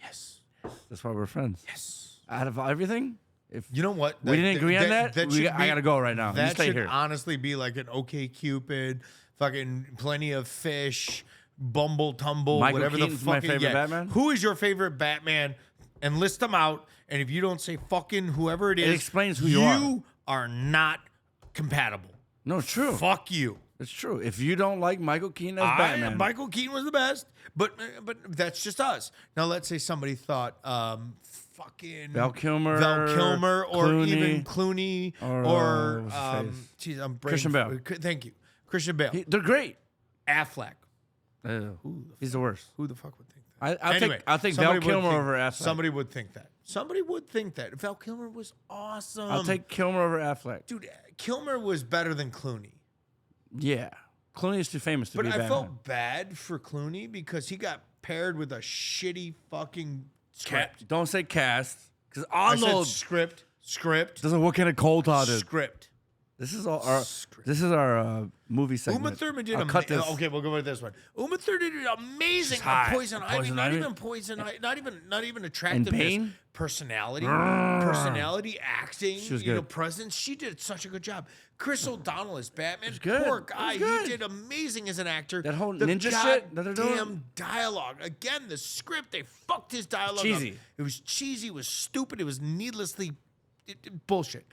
Yes. That's why we're friends. Yes. Out of everything, if You know what? we didn't agree on that, should I gotta go right now. You That stay should here. honestly be like an OK Cupid, fucking Plenty of Fish, Bumble Tumble, Michael whatever Keaton's the my fucking favorite Batman? Who is your favorite Batman? And list them out. And if you don't say fucking whoever it is, explains who you are. You are not compatible. No, it's true. Fuck you. It's true. If you don't like Michael Keaton as Batman, Michael Keaton was the best, but that's just us. Now let's say somebody thought fucking Val Kilmer, or Clooney, even Clooney, or, what's his face? geez, I'm Christian Bale. Thank you, Christian Bale. they're great. Affleck. He's the worst. Who the fuck would think that? I'll take Val somebody would Kilmer think- over Affleck. Somebody would think that. Somebody would think that. Val Kilmer was awesome. I'll take Kilmer over Affleck. Dude, Kilmer was better than Clooney. Yeah, Clooney's too famous to But be I Batman. felt bad for Clooney because he got paired with a shitty fucking script. Don't say cast, because I said Arnold script, doesn't. What kind of cold hearted? script. This is all our. This is our movie segment. Uma Thurman did I'll cut this. Okay, we'll go with this one. Uma Thurman did amazing She's on hot. Poison Ivy. Poison Not Ivy? even Poison Ivy. Not even attractiveness. Bane? Personality, acting. She was you know, good. presence. She did such a good job. Chris O'Donnell as Batman. good. Poor It guy. was good. He did amazing as an actor. That whole The ninja shit that they're doing? goddamn dialogue. Again, the script. They fucked his dialogue. cheesy. Up. It was cheesy. It was stupid. It was needlessly bullshit.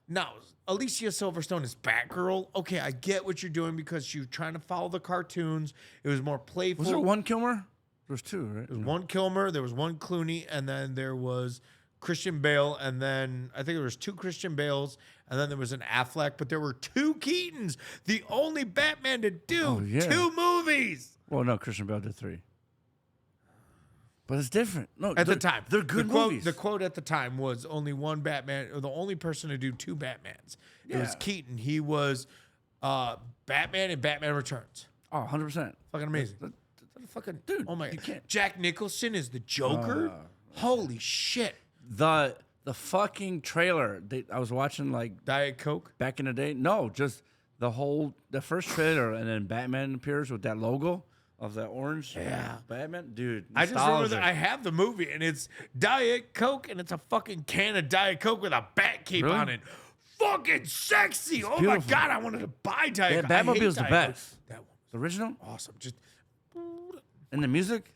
Now, Alicia Silverstone is Batgirl. Okay, I get what you're doing because you're trying to follow the cartoons. It was more playful. Was there one Kilmer? There was two, right? There was one Kilmer, there was one Clooney, and then there was Christian Bale, and then I think there was two Christian Bales, and then there was an Affleck, but there were two Keatons. The only Batman to do yeah. 2 movies. Well, no, Christian Bale did 3. But it's different. No, At the time. they're good the quote, movies. The quote at the time was only one Batman, or the only person to do 2 Batmans. It was Yeah. Keaton. He was Batman and Batman Returns. Oh, 100%. Fucking amazing. Fucking Dude, oh my you god. can't- Jack Nicholson is the Joker. Holy shit. The fucking trailer. I was watching like Diet Coke. back in the day. No, just the first trailer, and then Batman appears with that logo of that orange. Yeah. Batman, dude. I just remember nostalgia. that I have the movie and it's Diet Coke and it's a fucking can of Diet Coke with a bat cape Really? on it. Fucking sexy. Oh my beautiful. god, I wanted to buy Diet That Coke. I hate Batmobile's the Diet best. Coke. That one The original was awesome. Just and the music.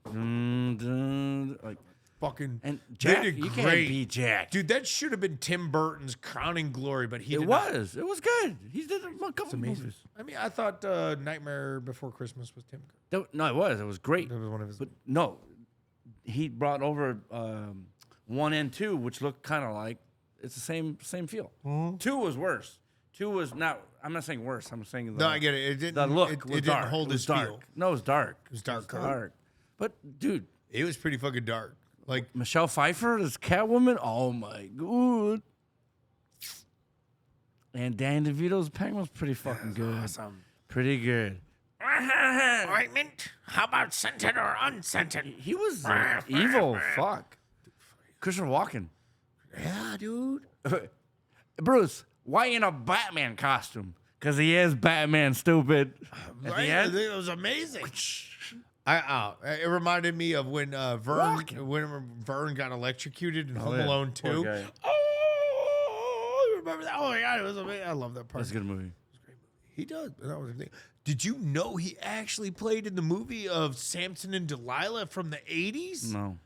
Like fucking and they Jack, did you great. can't beat Jack. Dude, that should have been Tim Burton's crowning glory, but he It did not. was good. He did a couple movies. I mean, I thought Nightmare Before Christmas was Tim Burton. No, it was great. That was one of his. But no, he brought over 1 and 2, which looked kind of like it's the same feel. 2 was worse. 2 was not. I'm not saying worse. I'm saying No, I get it. It didn't. the look It was didn't dark. hold It was his dark. feel. No, it was dark. It was darker. Dark. But dude, It was pretty fucking dark. Like Michelle Pfeiffer as Catwoman. Oh my god. And Danny DeVito's Penguin's pretty fucking good. awesome. Pretty good. Ointment? How about scented or unscented? He was evil. Fuck. Christopher Walken. Yeah, dude. Bruce, why in a Batman costume? Because he is Batman, stupid. At Right? the end, It was amazing. It reminded me of when Vern got electrocuted in Home yeah. Alone Poor 2. guy. Oh, you remember that? Oh my god, it was amazing. I love that part. That's a good movie. He does. That was the thing. Did you know he actually played in the movie of Samson and Delilah from the 80s? No.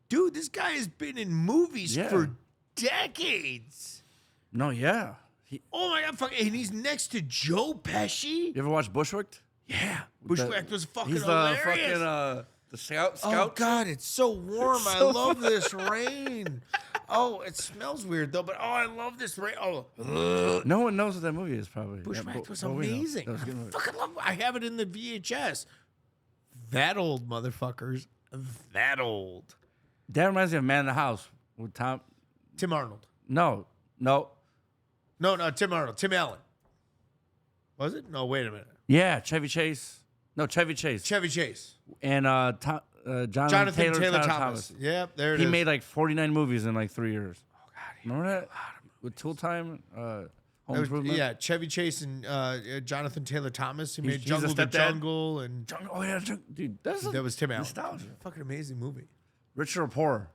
Dude, this guy has been in movies Yeah. for decades. No, yeah. Oh my god, fucking, and he's next to Joe Pesci. You ever watch Bushwicked? Yeah, Bushwhacked was fucking He's hilarious. the fucking the scout. Oh god, it's so warm. It's I so love this rain. Oh, it smells weird though, but I love this rain. Oh, No one knows what that movie is, probably. Bushwhacked was but we know. amazing. That was a good I movie. fucking love. I have it in the VHS. That old motherfuckers. That old. That reminds me of Man in the House with Tom. Tim Arnold. No. No, Tim Arnold. Tim Allen. Was it? No, wait a minute. Yeah, Chevy Chase. No, Chevy Chase. Chevy Chase. And Jonathan Taylor Thomas. Yep, there it He is. made like 49 movies in like 3 years. Oh God, remember that? With Tool Time, Home That was- Improvement. yeah, Chevy Chase and Jonathan Taylor Thomas. He made he's a Jungle to stepdad. Jungle, and Oh yeah, dude, that was Tim Allen. nostalgia. Fucking amazing movie. Rich or Poor.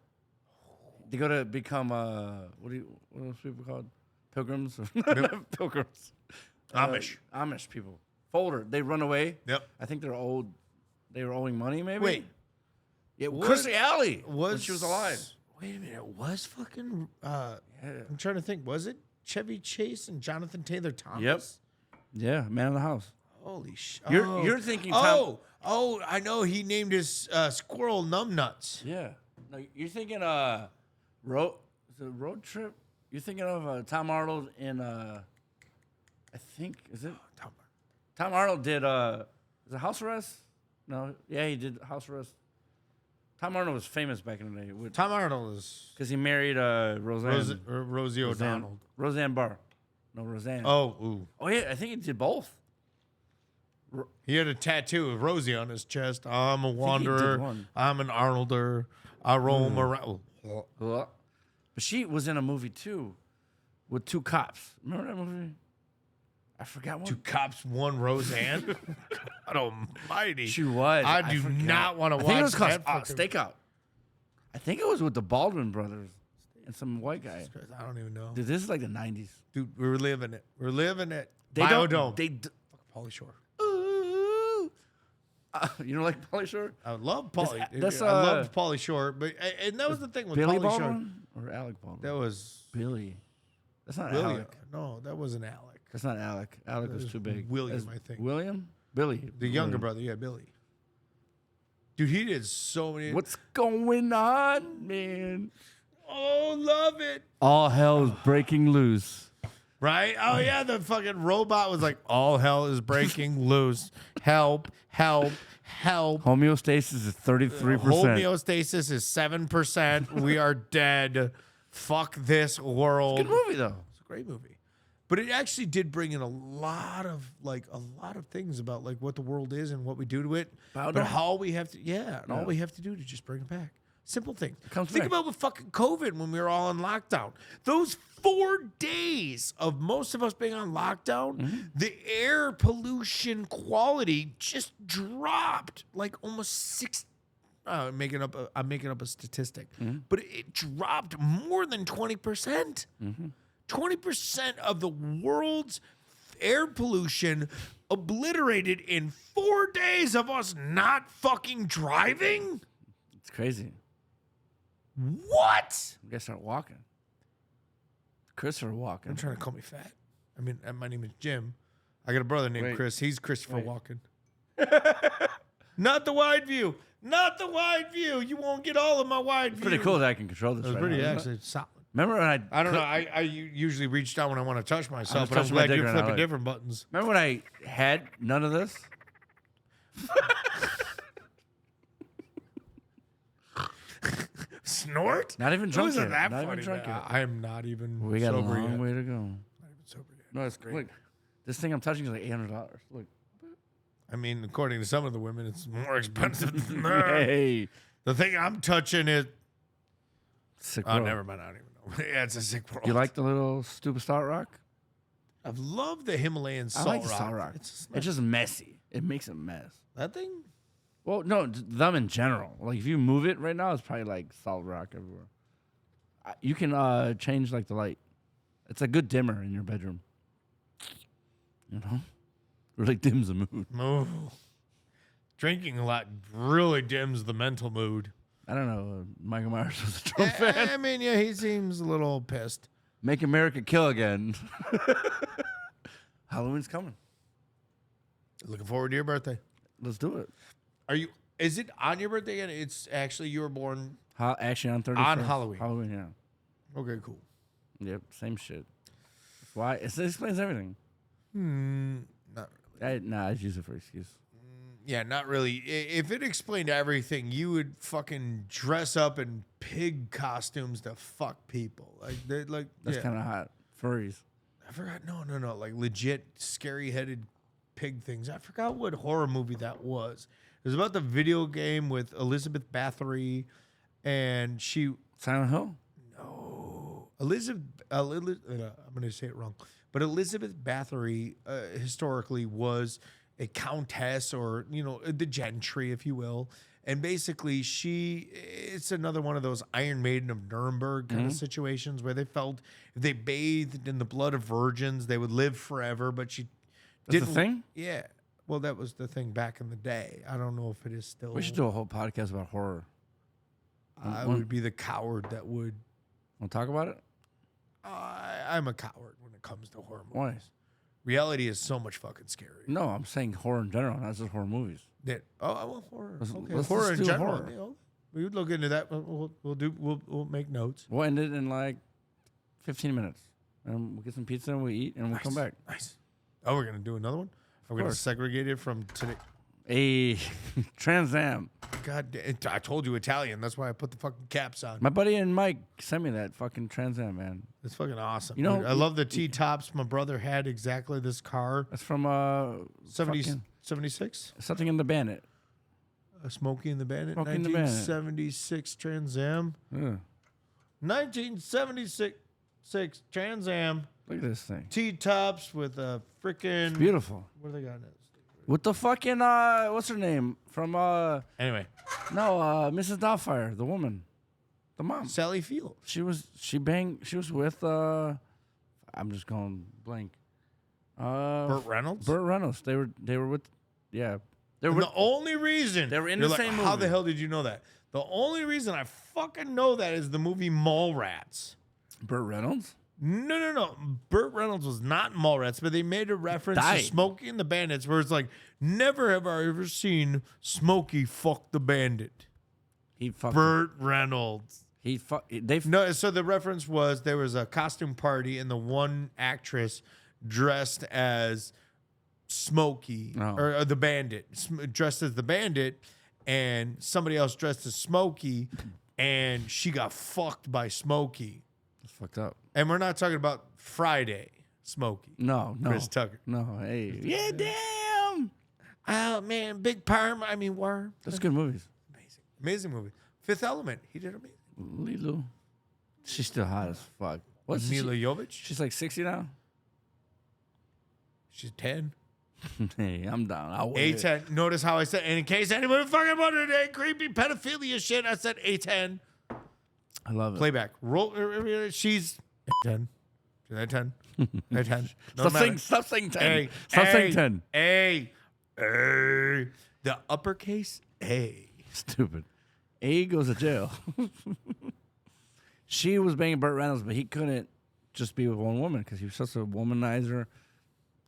They go to become what are those people called? Pilgrims. Pilgrims. Amish. Amish people. Folder. They run away. Yep. I think they're old. They were owing money, maybe. Wait, Yeah, was- Kirstie Alley when was she was alive. Wait a minute, was fucking? I'm trying to think. Was it Chevy Chase and Jonathan Taylor Thomas? Yep. Yeah, Man of the House. Holy shit! You're thinking Tom- Oh, I know. He named his squirrel Numbnuts. Yeah. No, you're thinking road trip. You're thinking of Tom Arnold in I think is it Tom Arnold did is it House Arrest? No, yeah, he did House Arrest. Tom Arnold was famous back in the day Tom Arnold is because he married Roseanne. Rosie O'Donnell. Roseanne Barr. No, Roseanne. Oh, ooh. Oh yeah, I think he did both. He had a tattoo of Rosie on his chest. I'm a he did wanderer. one. I'm an Arnolder. I roam around. But she was in a movie too, with 2 cops. Remember that movie? I forgot one. Two cops, one Roseanne. God almighty. She was. I do forgot. not want to I watch think it was called that. fucking- Stakeout. I think it was with the Baldwin brothers and some white guy. I don't even know. Dude, this is like the 90s. Dude, we're living it. We're living it. They Biodome. don't. They. Pauly Shore. Ooh. You don't like Pauly Shore? I love Pauly. That's, I loved Pauly Shore, but and that was the thing with Billy Pauly Shore. Baldwin or Alec Baldwin? That was Billy. That's not William. Alec. No, that wasn't Alec. That's not Alec. Alec was was too big. William, That's I think. William? Billy. The younger William. brother, yeah, Billy. Dude, he did so many. What's going on, man? Oh, love it. All hell's breaking loose. Right? Oh, yeah, the fucking robot was like, all hell is breaking loose. Help, help, help. Homeostasis is 33%. Homeostasis is 7%. We are dead. Fuck this world. Good movie though. It's a great movie. But it actually did bring in a lot of things about like what the world is and what we do to it. Biodome? But how we have to all we have to do to just bring it back. Simple things. comes Think back. about with fucking COVID when we were all in lockdown. Those 4 days of most of us being on lockdown, Mm-hmm. the air pollution quality just dropped like almost 6. I'm making up a statistic, Mm-hmm. but it dropped more than 20%. 20% of the world's air pollution obliterated in 4 days of us not fucking driving? It's crazy. What? You gotta start walking. Christopher walking. I'm trying to call me fat. I mean, my name is Jim. I got a brother named Wait. Chris. He's Christopher Wait. Walken. Not the wide view. Not the wide view. You won't get all of my wide view. Pretty cool that I can control this. It was right pretty now. actually solid. Remember when I don't know. I usually reach down when I want to touch myself, just but I'm touching my glad dick you're right now, flipping like- different buttons. Remember when I had none of this? Snort? Not even It drunk wasn't yet. that Not even funny. drunk yet. I am not even We got a sober long yet. way to go. Not even sober yet. No, it's great. Look, this thing I'm touching is like $800. Look. I mean, according to some of the women, it's more expensive than that. Hey. The thing I'm touching is. Sick Oh, world. never mind. I don't even know. Yeah, it's a sick world. You like the little stupid salt rock? I've loved the Himalayan I salt like the rock. salt rock. It's just messy. It makes a mess. that thing. Well, no, them in general. Like if you move it right now, it's probably like salt rock everywhere. You can change like the light. It's a good dimmer in your bedroom. You know, really dims the mood. Oh. Drinking a lot really dims the mental mood. I don't know. Michael Myers was a Trump fan. I mean, yeah, he seems a little pissed. Make America kill again. Halloween's coming. Looking forward to your birthday. Let's do it. Are you? Is it on your birthday again? It's actually you were born. Actually, on 31st. On Halloween. Halloween, yeah. Okay, cool. Yep, same shit. That's why it explains everything. Not really. I just use it for excuse. Yeah, not really. If it explained everything, you would fucking dress up in pig costumes to fuck people. That's yeah. kind of hot. Furries. I forgot. No. Like legit scary headed pig things. I forgot what horror movie that was. It was about the video game with Elizabeth Bathory, and she. Silent Hill. Elizabeth. I'm going to say it wrong, but Elizabeth Bathory historically was a countess, or the gentry, if you will. And basically, it's another one of those Iron Maiden of Nuremberg kind of situations where they felt if they bathed in the blood of virgins, they would live forever. But she That's the didn't. thing? Yeah. Well, that was the thing back in the day. I don't know if it is still. We should do a whole podcast about horror. I would be the coward that would. Want to talk about it? I'm a coward when it comes to horror movies. Why? Reality is so much fucking scary. No, I'm saying horror in general, not just horror movies. Well, horror. Okay. let's Horror just in do general. horror. We would look into that. We'll make notes. We'll end it in like 15 minutes. And we'll get some pizza and we'll eat and we'll come back. Nice. Oh, we're gonna do another one. We're gonna course. segregate it from today. A Trans Am. God, I told you Italian. That's why I put the fucking caps on. My buddy and Mike sent me that fucking Trans Am, man. It's fucking awesome. You know- dude. I love the T-tops. My brother had exactly this car. That's from 76? something in the Bandit. Smokey and the Bandit. Smokey and the Bandit. 1976 Trans Am. Yeah. 1976 Trans Am. Look at this thing. T-tops with a freaking. Beautiful. What do they got in it? With the fucking what's her name from Anyway, Mrs. Doubtfire, the woman, the mom. Sally Field. She was with I'm just going blank. Burt Reynolds. Burt Reynolds. They were with yeah. They were And with, the only reason They were in you're the like, same How movie. the hell did you know that? The only reason I fucking know that is the movie Mallrats. Burt Reynolds. No. Burt Reynolds was not in Mallrats, but they made a reference Died. to Smokey and the Bandits, where it's like, never have I ever seen Smokey fuck the bandit. He fucked. Burt Reynolds. He fuck. They No, so the reference was there was a costume party and the one actress dressed as Smokey Oh. or the bandit, dressed as the bandit, and somebody else dressed as Smokey, and she got fucked by Smokey. That's fucked up. And we're not talking about Friday Smokey. No. Chris Tucker. No. Hey. Yeah. Damn. Oh man, Big Perm. I mean Worm. That's good movies. Amazing movie. Fifth Element. He did amazing. Lilo. She's still hot as fuck. What's she? Mila Jovovich. She's like 60 now. She's 10. Hey, I'm down. I'll wait. A10. Notice how I said, and in case anyone fucking wondered, creepy pedophilia shit, I said A10. I love it. Playback. Roll. She's 10. She's at 10. At 10. Stop saying 10. A. Stop A, saying 10. A. A. The uppercase A. Stupid. A goes to jail. She was banging Burt Reynolds, but he couldn't just be with one woman because he was such a womanizer.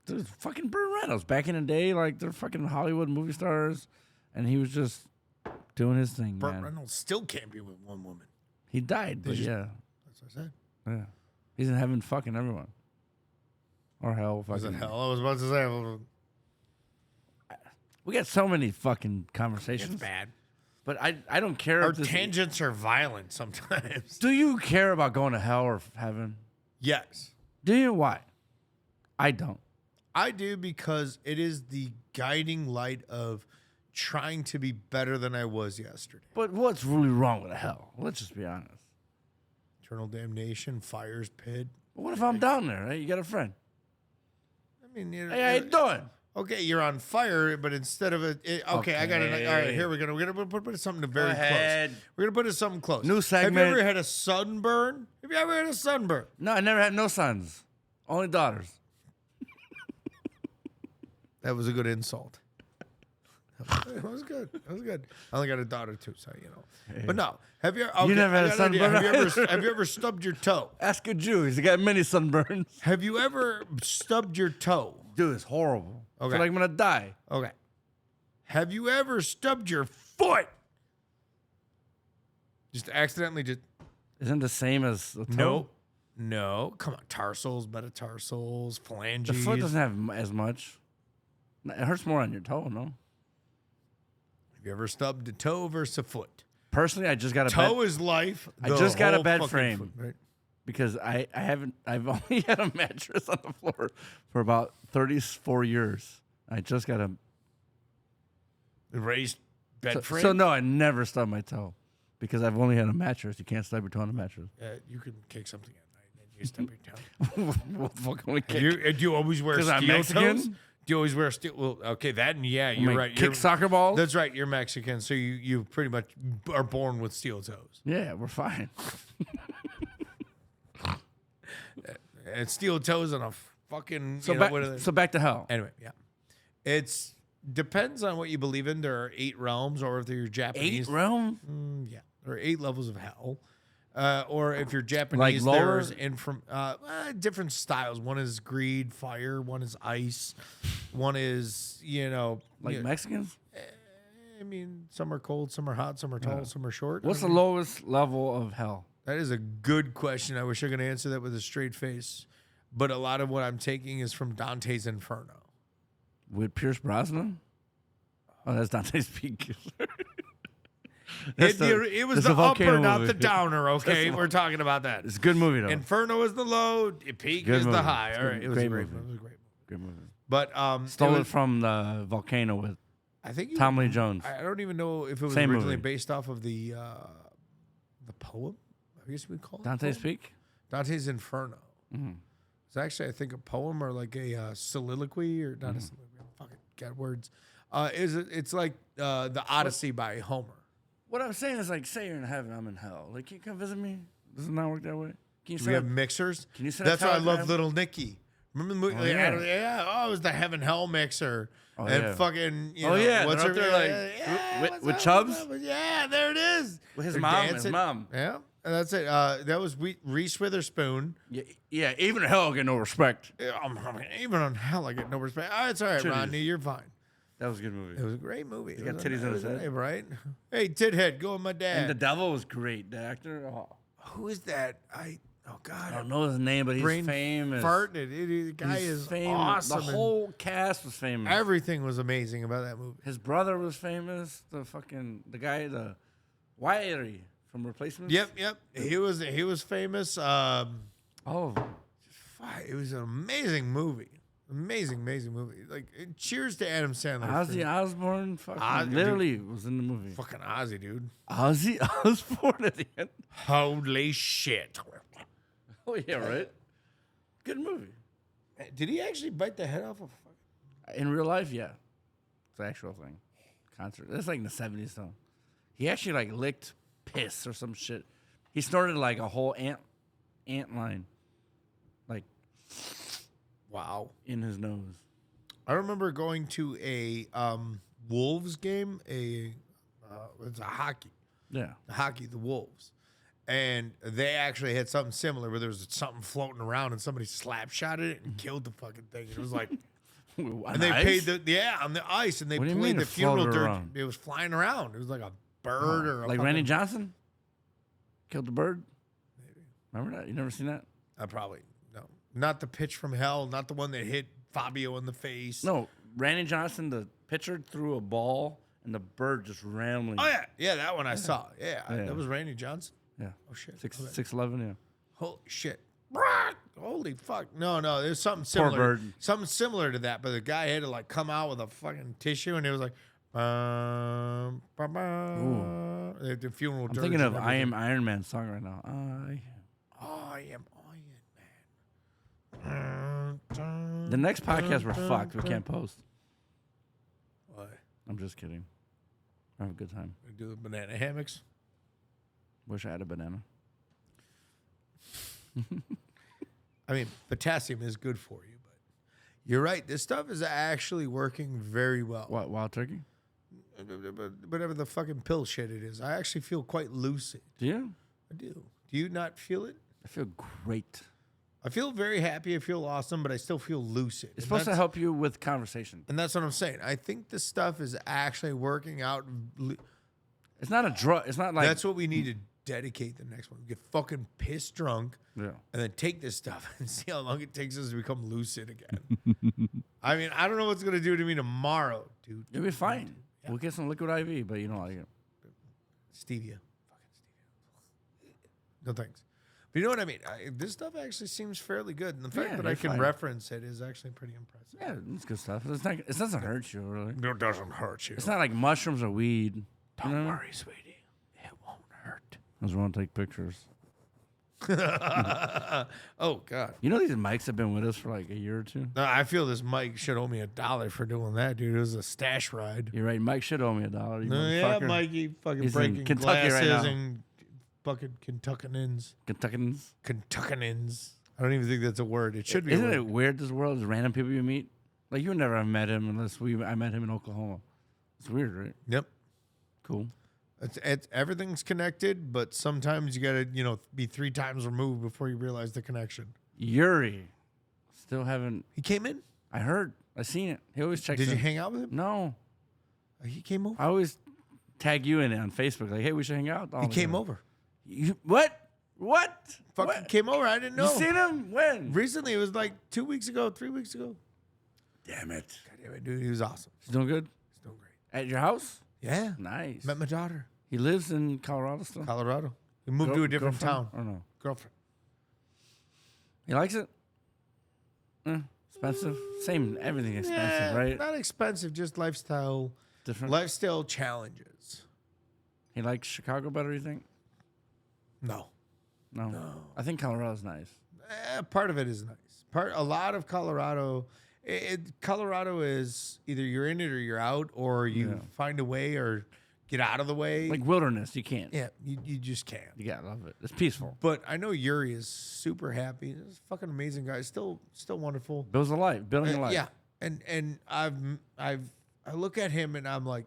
Dude, fucking Burt Reynolds. Back in the day, like, they're fucking Hollywood movie stars, and he was just doing his thing, Burt man. Reynolds still can't be with one woman. He died, but just- yeah. That's what I said. Yeah. He's in heaven fucking everyone. Or hell Was fucking. it hell? I was about to say. We got so many fucking conversations. It's bad. But I don't care. Our if this, tangents are violent sometimes. do you care about going to hell or heaven? Yes. Do you? Why? I don't. I do because it is the guiding light of trying to be better than I was yesterday. But what's really wrong with hell? Let's just be honest. Eternal damnation, fire's pit. But what if I'm down there, right? You got a friend. I mean, Hey, how you doing? okay, you're on fire, but instead of okay, I got it. All right, here we're gonna put something very ahead. close. We're gonna put it something close. New segment. Have you ever had a sunburn? Have you ever had a sunburn? No, I never had no sons. Only daughters. That was a good insult. That was good. That was good. I only got a daughter too, so you know. But no, have you? Okay, never had a I got an idea. sunburn? Have you ever stubbed your toe? Ask a Jew. He's got many sunburns. Have you ever stubbed your toe? Dude, it's horrible. I Okay. feel like I'm gonna die. Okay. Have you ever stubbed your foot? Just accidentally just Isn't the same as the toe? no. No. Come on. Tarsals, metatarsals, phalanges. The foot doesn't have as much. It hurts more on your toe, no? Have you ever stubbed a toe versus a foot? Personally, I just got a Toe bed is life. I just got a whole bed fucking frame. foot, right? because I've only had a mattress on the floor for about 34 years. I just got a Raised bed frame. So no, I never stubbed my toe because I've only had a mattress. You can't stub your toe on a mattress. You can kick something at night and you stub your toe. What the fuck can we kick? Do you always wear 'Cause steel I'm Mexican? toes? Do you always wear steel? Well, okay, that and yeah, you're Like, right. kick soccer balls? That's right. You're Mexican, so you pretty much are born with steel toes. Yeah, we're fine. And steel toes on a fucking. So you know, back, what are they? so back to hell. Anyway, yeah, it's depends on what you believe in. There are 8 realms, or if you're Japanese, 8 realms? yeah, there are 8 levels of hell. Or if you're Japanese, lower? there's different styles. One is greed, fire. One is ice. One is Like Mexicans? I mean, some are cold, some are hot, some are tall, some are short. What's I the mean, lowest level of hell? That is a good question. I wish I could answer that with a straight face. But a lot of what I'm taking is from Dante's Inferno. With Pierce Brosnan? Oh, that's Dante's Peak. It was that's the a volcano upper, not movie. the downer, okay? We're talking about that. It's a good movie, though. Inferno is the low, Peak Good is movie. the high. It's All right, good- it was a great great movie. movie. It was a great movie. Good movie. But Stole it was- from the volcano with I think Tom Lee Jones. I don't even know if it was Same originally movie. based off of the poem. I guess we'd call it Dante's poem? Peak? Dante's Inferno. Mhm. It's actually, I think, a poem or like a soliloquy or not a soliloquy. Fucking got words. It's like the Odyssey by Homer. What I'm saying is, like, say you're in heaven, I'm in hell. Like, can you come visit me? Does it not work that way? Can you Do set we up? have mixers? Can you set up That's why I love telegram? Little Nicky. Remember the movie? Oh, Like, yeah. yeah. Oh, it was the Heaven Hell mixer. Oh, and yeah. fucking, Oh, yeah, what's they're her up there, yeah, with- what's with up, Chubbs? what's up? Yeah, there it is. With his They're mom, his dancing. mom. Yeah, and that's it. That was Reese Witherspoon. Yeah, even hell get no respect. Yeah, even on hell, I get no respect. Oh, it's all right, Titties. Rodney. You're fine. That was a good movie. It was a great movie. He got titties on his head. right? Hey, tithead, go with my dad. And the devil was great. The actor, Who is that? Oh I God, don't know his name, but he's brain famous. farted. The guy He's is famous. awesome. The and whole cast was famous. everything was amazing about that movie. His brother was famous. The guy, the Wiry from Replacements. Yep. He was famous. All of them. It was an amazing movie. Amazing movie. Like, cheers to Adam Sandler. Ozzy Osbourne, fucking literally was in the movie. Fucking Ozzy, dude. Ozzy Osbourne at the end. Holy shit. Oh yeah, right. Good movie. Did he actually bite the head off of In real life, yeah, it's an actual thing. Concert. That's like in the 70s though. He actually like licked piss or some shit. He snorted like a whole ant line, like Wow. in his nose. I remember going to a Wolves game. It's a hockey. Yeah. The Wolves. And they actually had something similar where there was something floating around and somebody slap shotted it and killed the fucking thing. It was like, and they paid on the ice, and they What do you played mean the it funeral floated dirge. around? It was flying around. It was like a bird or a like fucking, Randy Johnson killed the bird. Remember that? You never seen that? I probably no, not the pitch from hell, not the one that hit Fabio in the face. No, Randy Johnson, the pitcher, threw a ball and the bird just randomly. Oh yeah, that one I saw. Yeah, Yeah. that was Randy Johnson. Yeah. Oh shit. 6'11", yeah. Holy shit. Holy fuck. No, there's something Poor similar. bird. Something similar to that, but the guy had to like come out with a fucking tissue and it was like the funeral I'm dirge thinking of and I everything. Am Iron Man song right now. I am Iron Man. The next podcast we're fucked. We can't post. Why? I'm just kidding. I have a good time. We do the banana hammocks. Wish I had a banana. I mean, potassium is good for you, but you're right. This stuff is actually working very well. What, wild turkey? Whatever the fucking pill shit it is, I actually feel quite lucid. Do you? I do. Do you not feel it? I feel great. I feel very happy. I feel awesome, but I still feel lucid. It's supposed to help you with conversation. And that's what I'm saying. I think this stuff is actually working out. It's not a drug. It's not like That's what we need to dedicate the next one. Get fucking pissed drunk. Yeah. And then take this stuff and see how long it takes us to become lucid again. I mean, I don't know what's going to do to me tomorrow, dude. You'll be fine. We'll get some liquid IV, but you don't like it. Stevia. Fucking stevia. No thanks. But you know what I mean? This stuff actually seems fairly good. And the fact Yeah, that I you're can fine. reference it is actually pretty impressive. Yeah, it's good stuff. It's not. It doesn't hurt you really. It doesn't hurt you. It's not like mushrooms or weed. Don't worry, sweetie. It won't hurt. I just want to take pictures. Oh, God. You know these mics have been with us for like a year or two. No, I feel this Mike should owe me $1 for doing that, dude. It was a stash ride. You're right. Mike should owe me $1. You Yeah, motherfucker. Mikey fucking He's in breaking Kentucky right glasses now. and fucking Kentuckyans. Kentuckians. Kentuckyans. I don't even think that's a word. It should be. Isn't a word. it weird? This world is random people you meet. Like you would never have met him unless I met him in Oklahoma. It's weird, right? Yep. Cool. It's everything's connected, but sometimes you gotta, be 3 times removed before you realize the connection. Yuri, still haven't. He came in. I heard. I seen it. He always checks. Did you in. hang out with him? No. He came over. I always tag you in it on Facebook. Like, hey, we should hang out. He came over. You what? What? Fucking What? came over. I didn't know. You seen him? When? Recently, it was like 2 weeks ago, 3 weeks ago. Damn it. God damn it, dude. He was awesome. He's doing good He's doing great. at your house. Yeah. Nice. Met my daughter. He lives in Colorado still. Colorado. He moved to a different town. Or no? Girlfriend. He likes it. Expensive. Same. Everything expensive, right? Not expensive, just lifestyle Different. challenges. He likes Chicago better. You think? No. No. I think Colorado's nice. Part of it is nice. A lot of Colorado. Colorado is either you're in it or you're out, or you find a way or get out of the way. Like wilderness, you can't. Yeah, you just can't. You gotta love it. It's peaceful. But I know Yuri is super happy. He's a fucking amazing guy. Still wonderful. Builds a life. Building a life. Yeah, and I look at him and I'm like,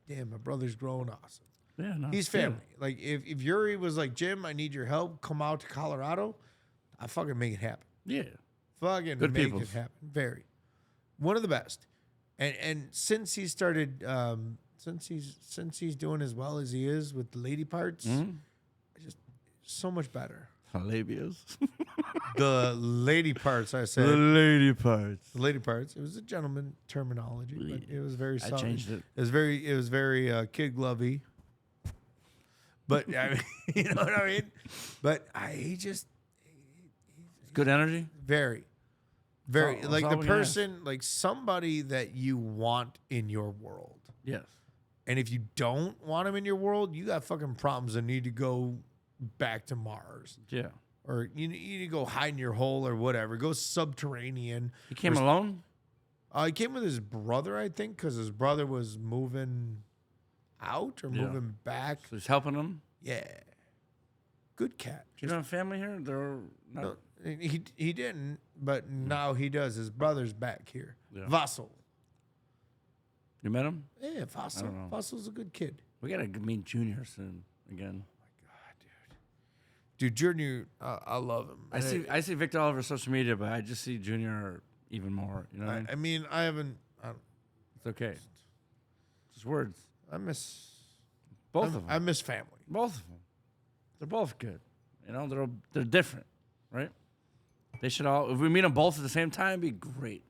damn, my brother's growing awesome. Yeah. No, He's it's good. family. Like if Yuri was like, Jim, I need your help. Come out to Colorado. I fucking make it happen. Yeah. Fucking Good make peoples. it happen. Very. One of the best. And since he started, since he's doing as well as he is with the lady parts, just so much better. Labias. The lady parts, I said. The lady parts. The lady parts. It was a gentleman terminology, but it was very I solid. changed it. It was very kid glovey. But I mean, you know what I mean? But he just Good energy. very That's like all the we can person, like somebody that you want in your world. Yes. And if you don't want him in your world, you got fucking problems and need to go back to Mars. Yeah. Or you need to go hide in your hole or whatever. Go subterranean. He came alone. He came with his brother, I think, because his brother was moving out or moving back. So he's helping them. Yeah. Good cat. You don't have family here? They're not. No, he didn't, but now he does. His brother's back here. Yeah. Vassal. You met him? Yeah, Vassal. don't know. Vassal's a good kid. We gotta meet Junior soon again. Dude, Junior, I llove him. I see Victor all over social media, but I just see Junior even more. You know what I mean? I mean, I haven't. It's okay. Just words. I miss Both of them. I miss family. Both of them. They're both good. You know, they're different, right? They should all. If we meet them both at the same time, it'd be great.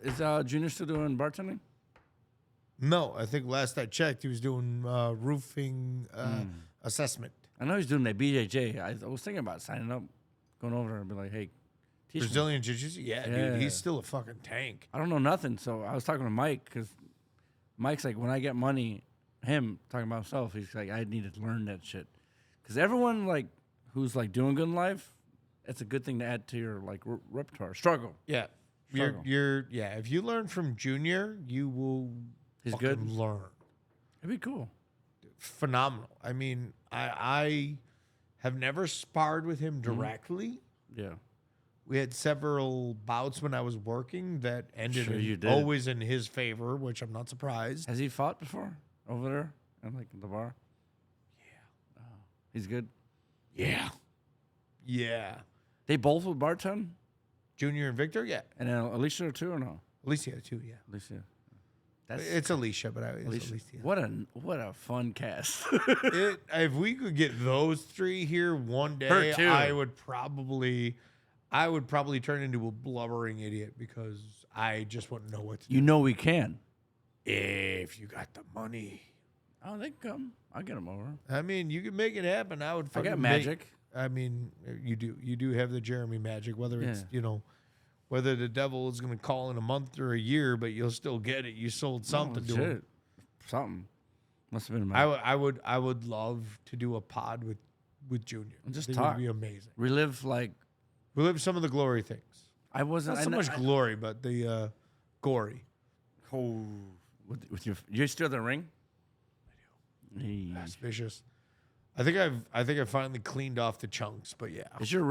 Is Junior still doing bartending? No, I think last I checked, he was doing roofing assessment. I know he's doing that BJJ. I was thinking about signing up, going over there and be like, hey, teach me. Brazilian Jiu-Jitsu? Yeah, Yeah. dude, he's still a fucking tank. I don't know nothing. So I was talking to Mike because Mike's like, when I get money, him talking about himself, he's like, I need to learn that shit. Because everyone like who's like doing good in life, it's a good thing to add to your like repertoire. Struggle. Yeah. Struggle. If you learn from Junior, you will He's fucking good. learn. It'd be cool. Phenomenal. I mean, I have never sparred with him directly. Yeah. We had several bouts when I was working that ended Sure you did. always in his favor, which I'm not surprised. Has he fought before over there and like the bar? Yeah. Oh, he's good. Yeah. Yeah. They both would bartend, Junior and Victor, yeah. and then Alicia too, or no? Alicia too, yeah. Alicia. That's It's Alicia, but it's Alicia. Alicia. What a fun cast. If we could get those three here one Her day, too. I would probably turn into a blubbering idiot because I just wouldn't know what to do. You know we can. If you got the money. Oh, they can come. I'll get them over. I mean, you can make it happen. I would I fucking got make- magic. I mean, you do have the Jeremy magic, whether it's, Yeah. whether the devil is going to call in a month or a year, but you'll still get it. You sold something to him. Shit. Something. Must have been I would love to do a pod with Junior. And just I think talk. It would be amazing. relive like We live some of the glory things. I wasn't. Not so much glory, but the gory. Oh, with your you still have the ring? I do. Hey. Suspicious. I think I've finally cleaned off the chunks, but yeah. Is your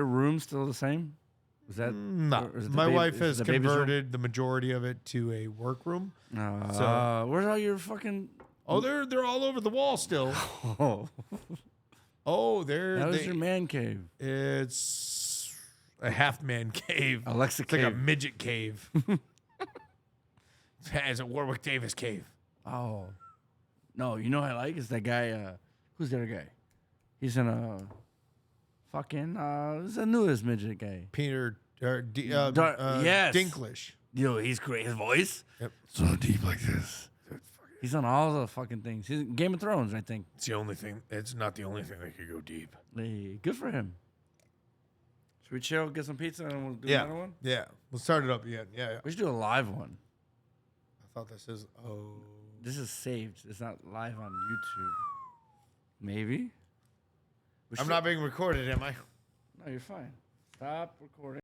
room still the same? Is that No, or is it the my wife is it has the baby's room? converted the majority of it to a workroom. Where's all your fucking? Oh, they're all over the wall still. Oh, Oh, that was your man cave. It's a half man cave. Alexa It's like a cave. midget cave. It's a Warwick Davis cave. Oh, no, you know what I like is that guy. Who's the other guy? He's in a fucking. Who's the newest midget guy? Peter Yes. Dinklage. Yo, he's great. His voice. Yep. So deep like this. He's on all the fucking things. He's in Game of Thrones, I think. It's the only thing. It's not the only thing that could go deep. Hey, good for him. Should we chill, get some pizza, and we'll do Yeah. another one? Yeah. We'll start it up again. Yeah. We should do a live one. I thought this is. Oh. This is saved. It's not live on YouTube. Maybe. We I'm should- not being recorded, am I? No, you're fine. Stop recording.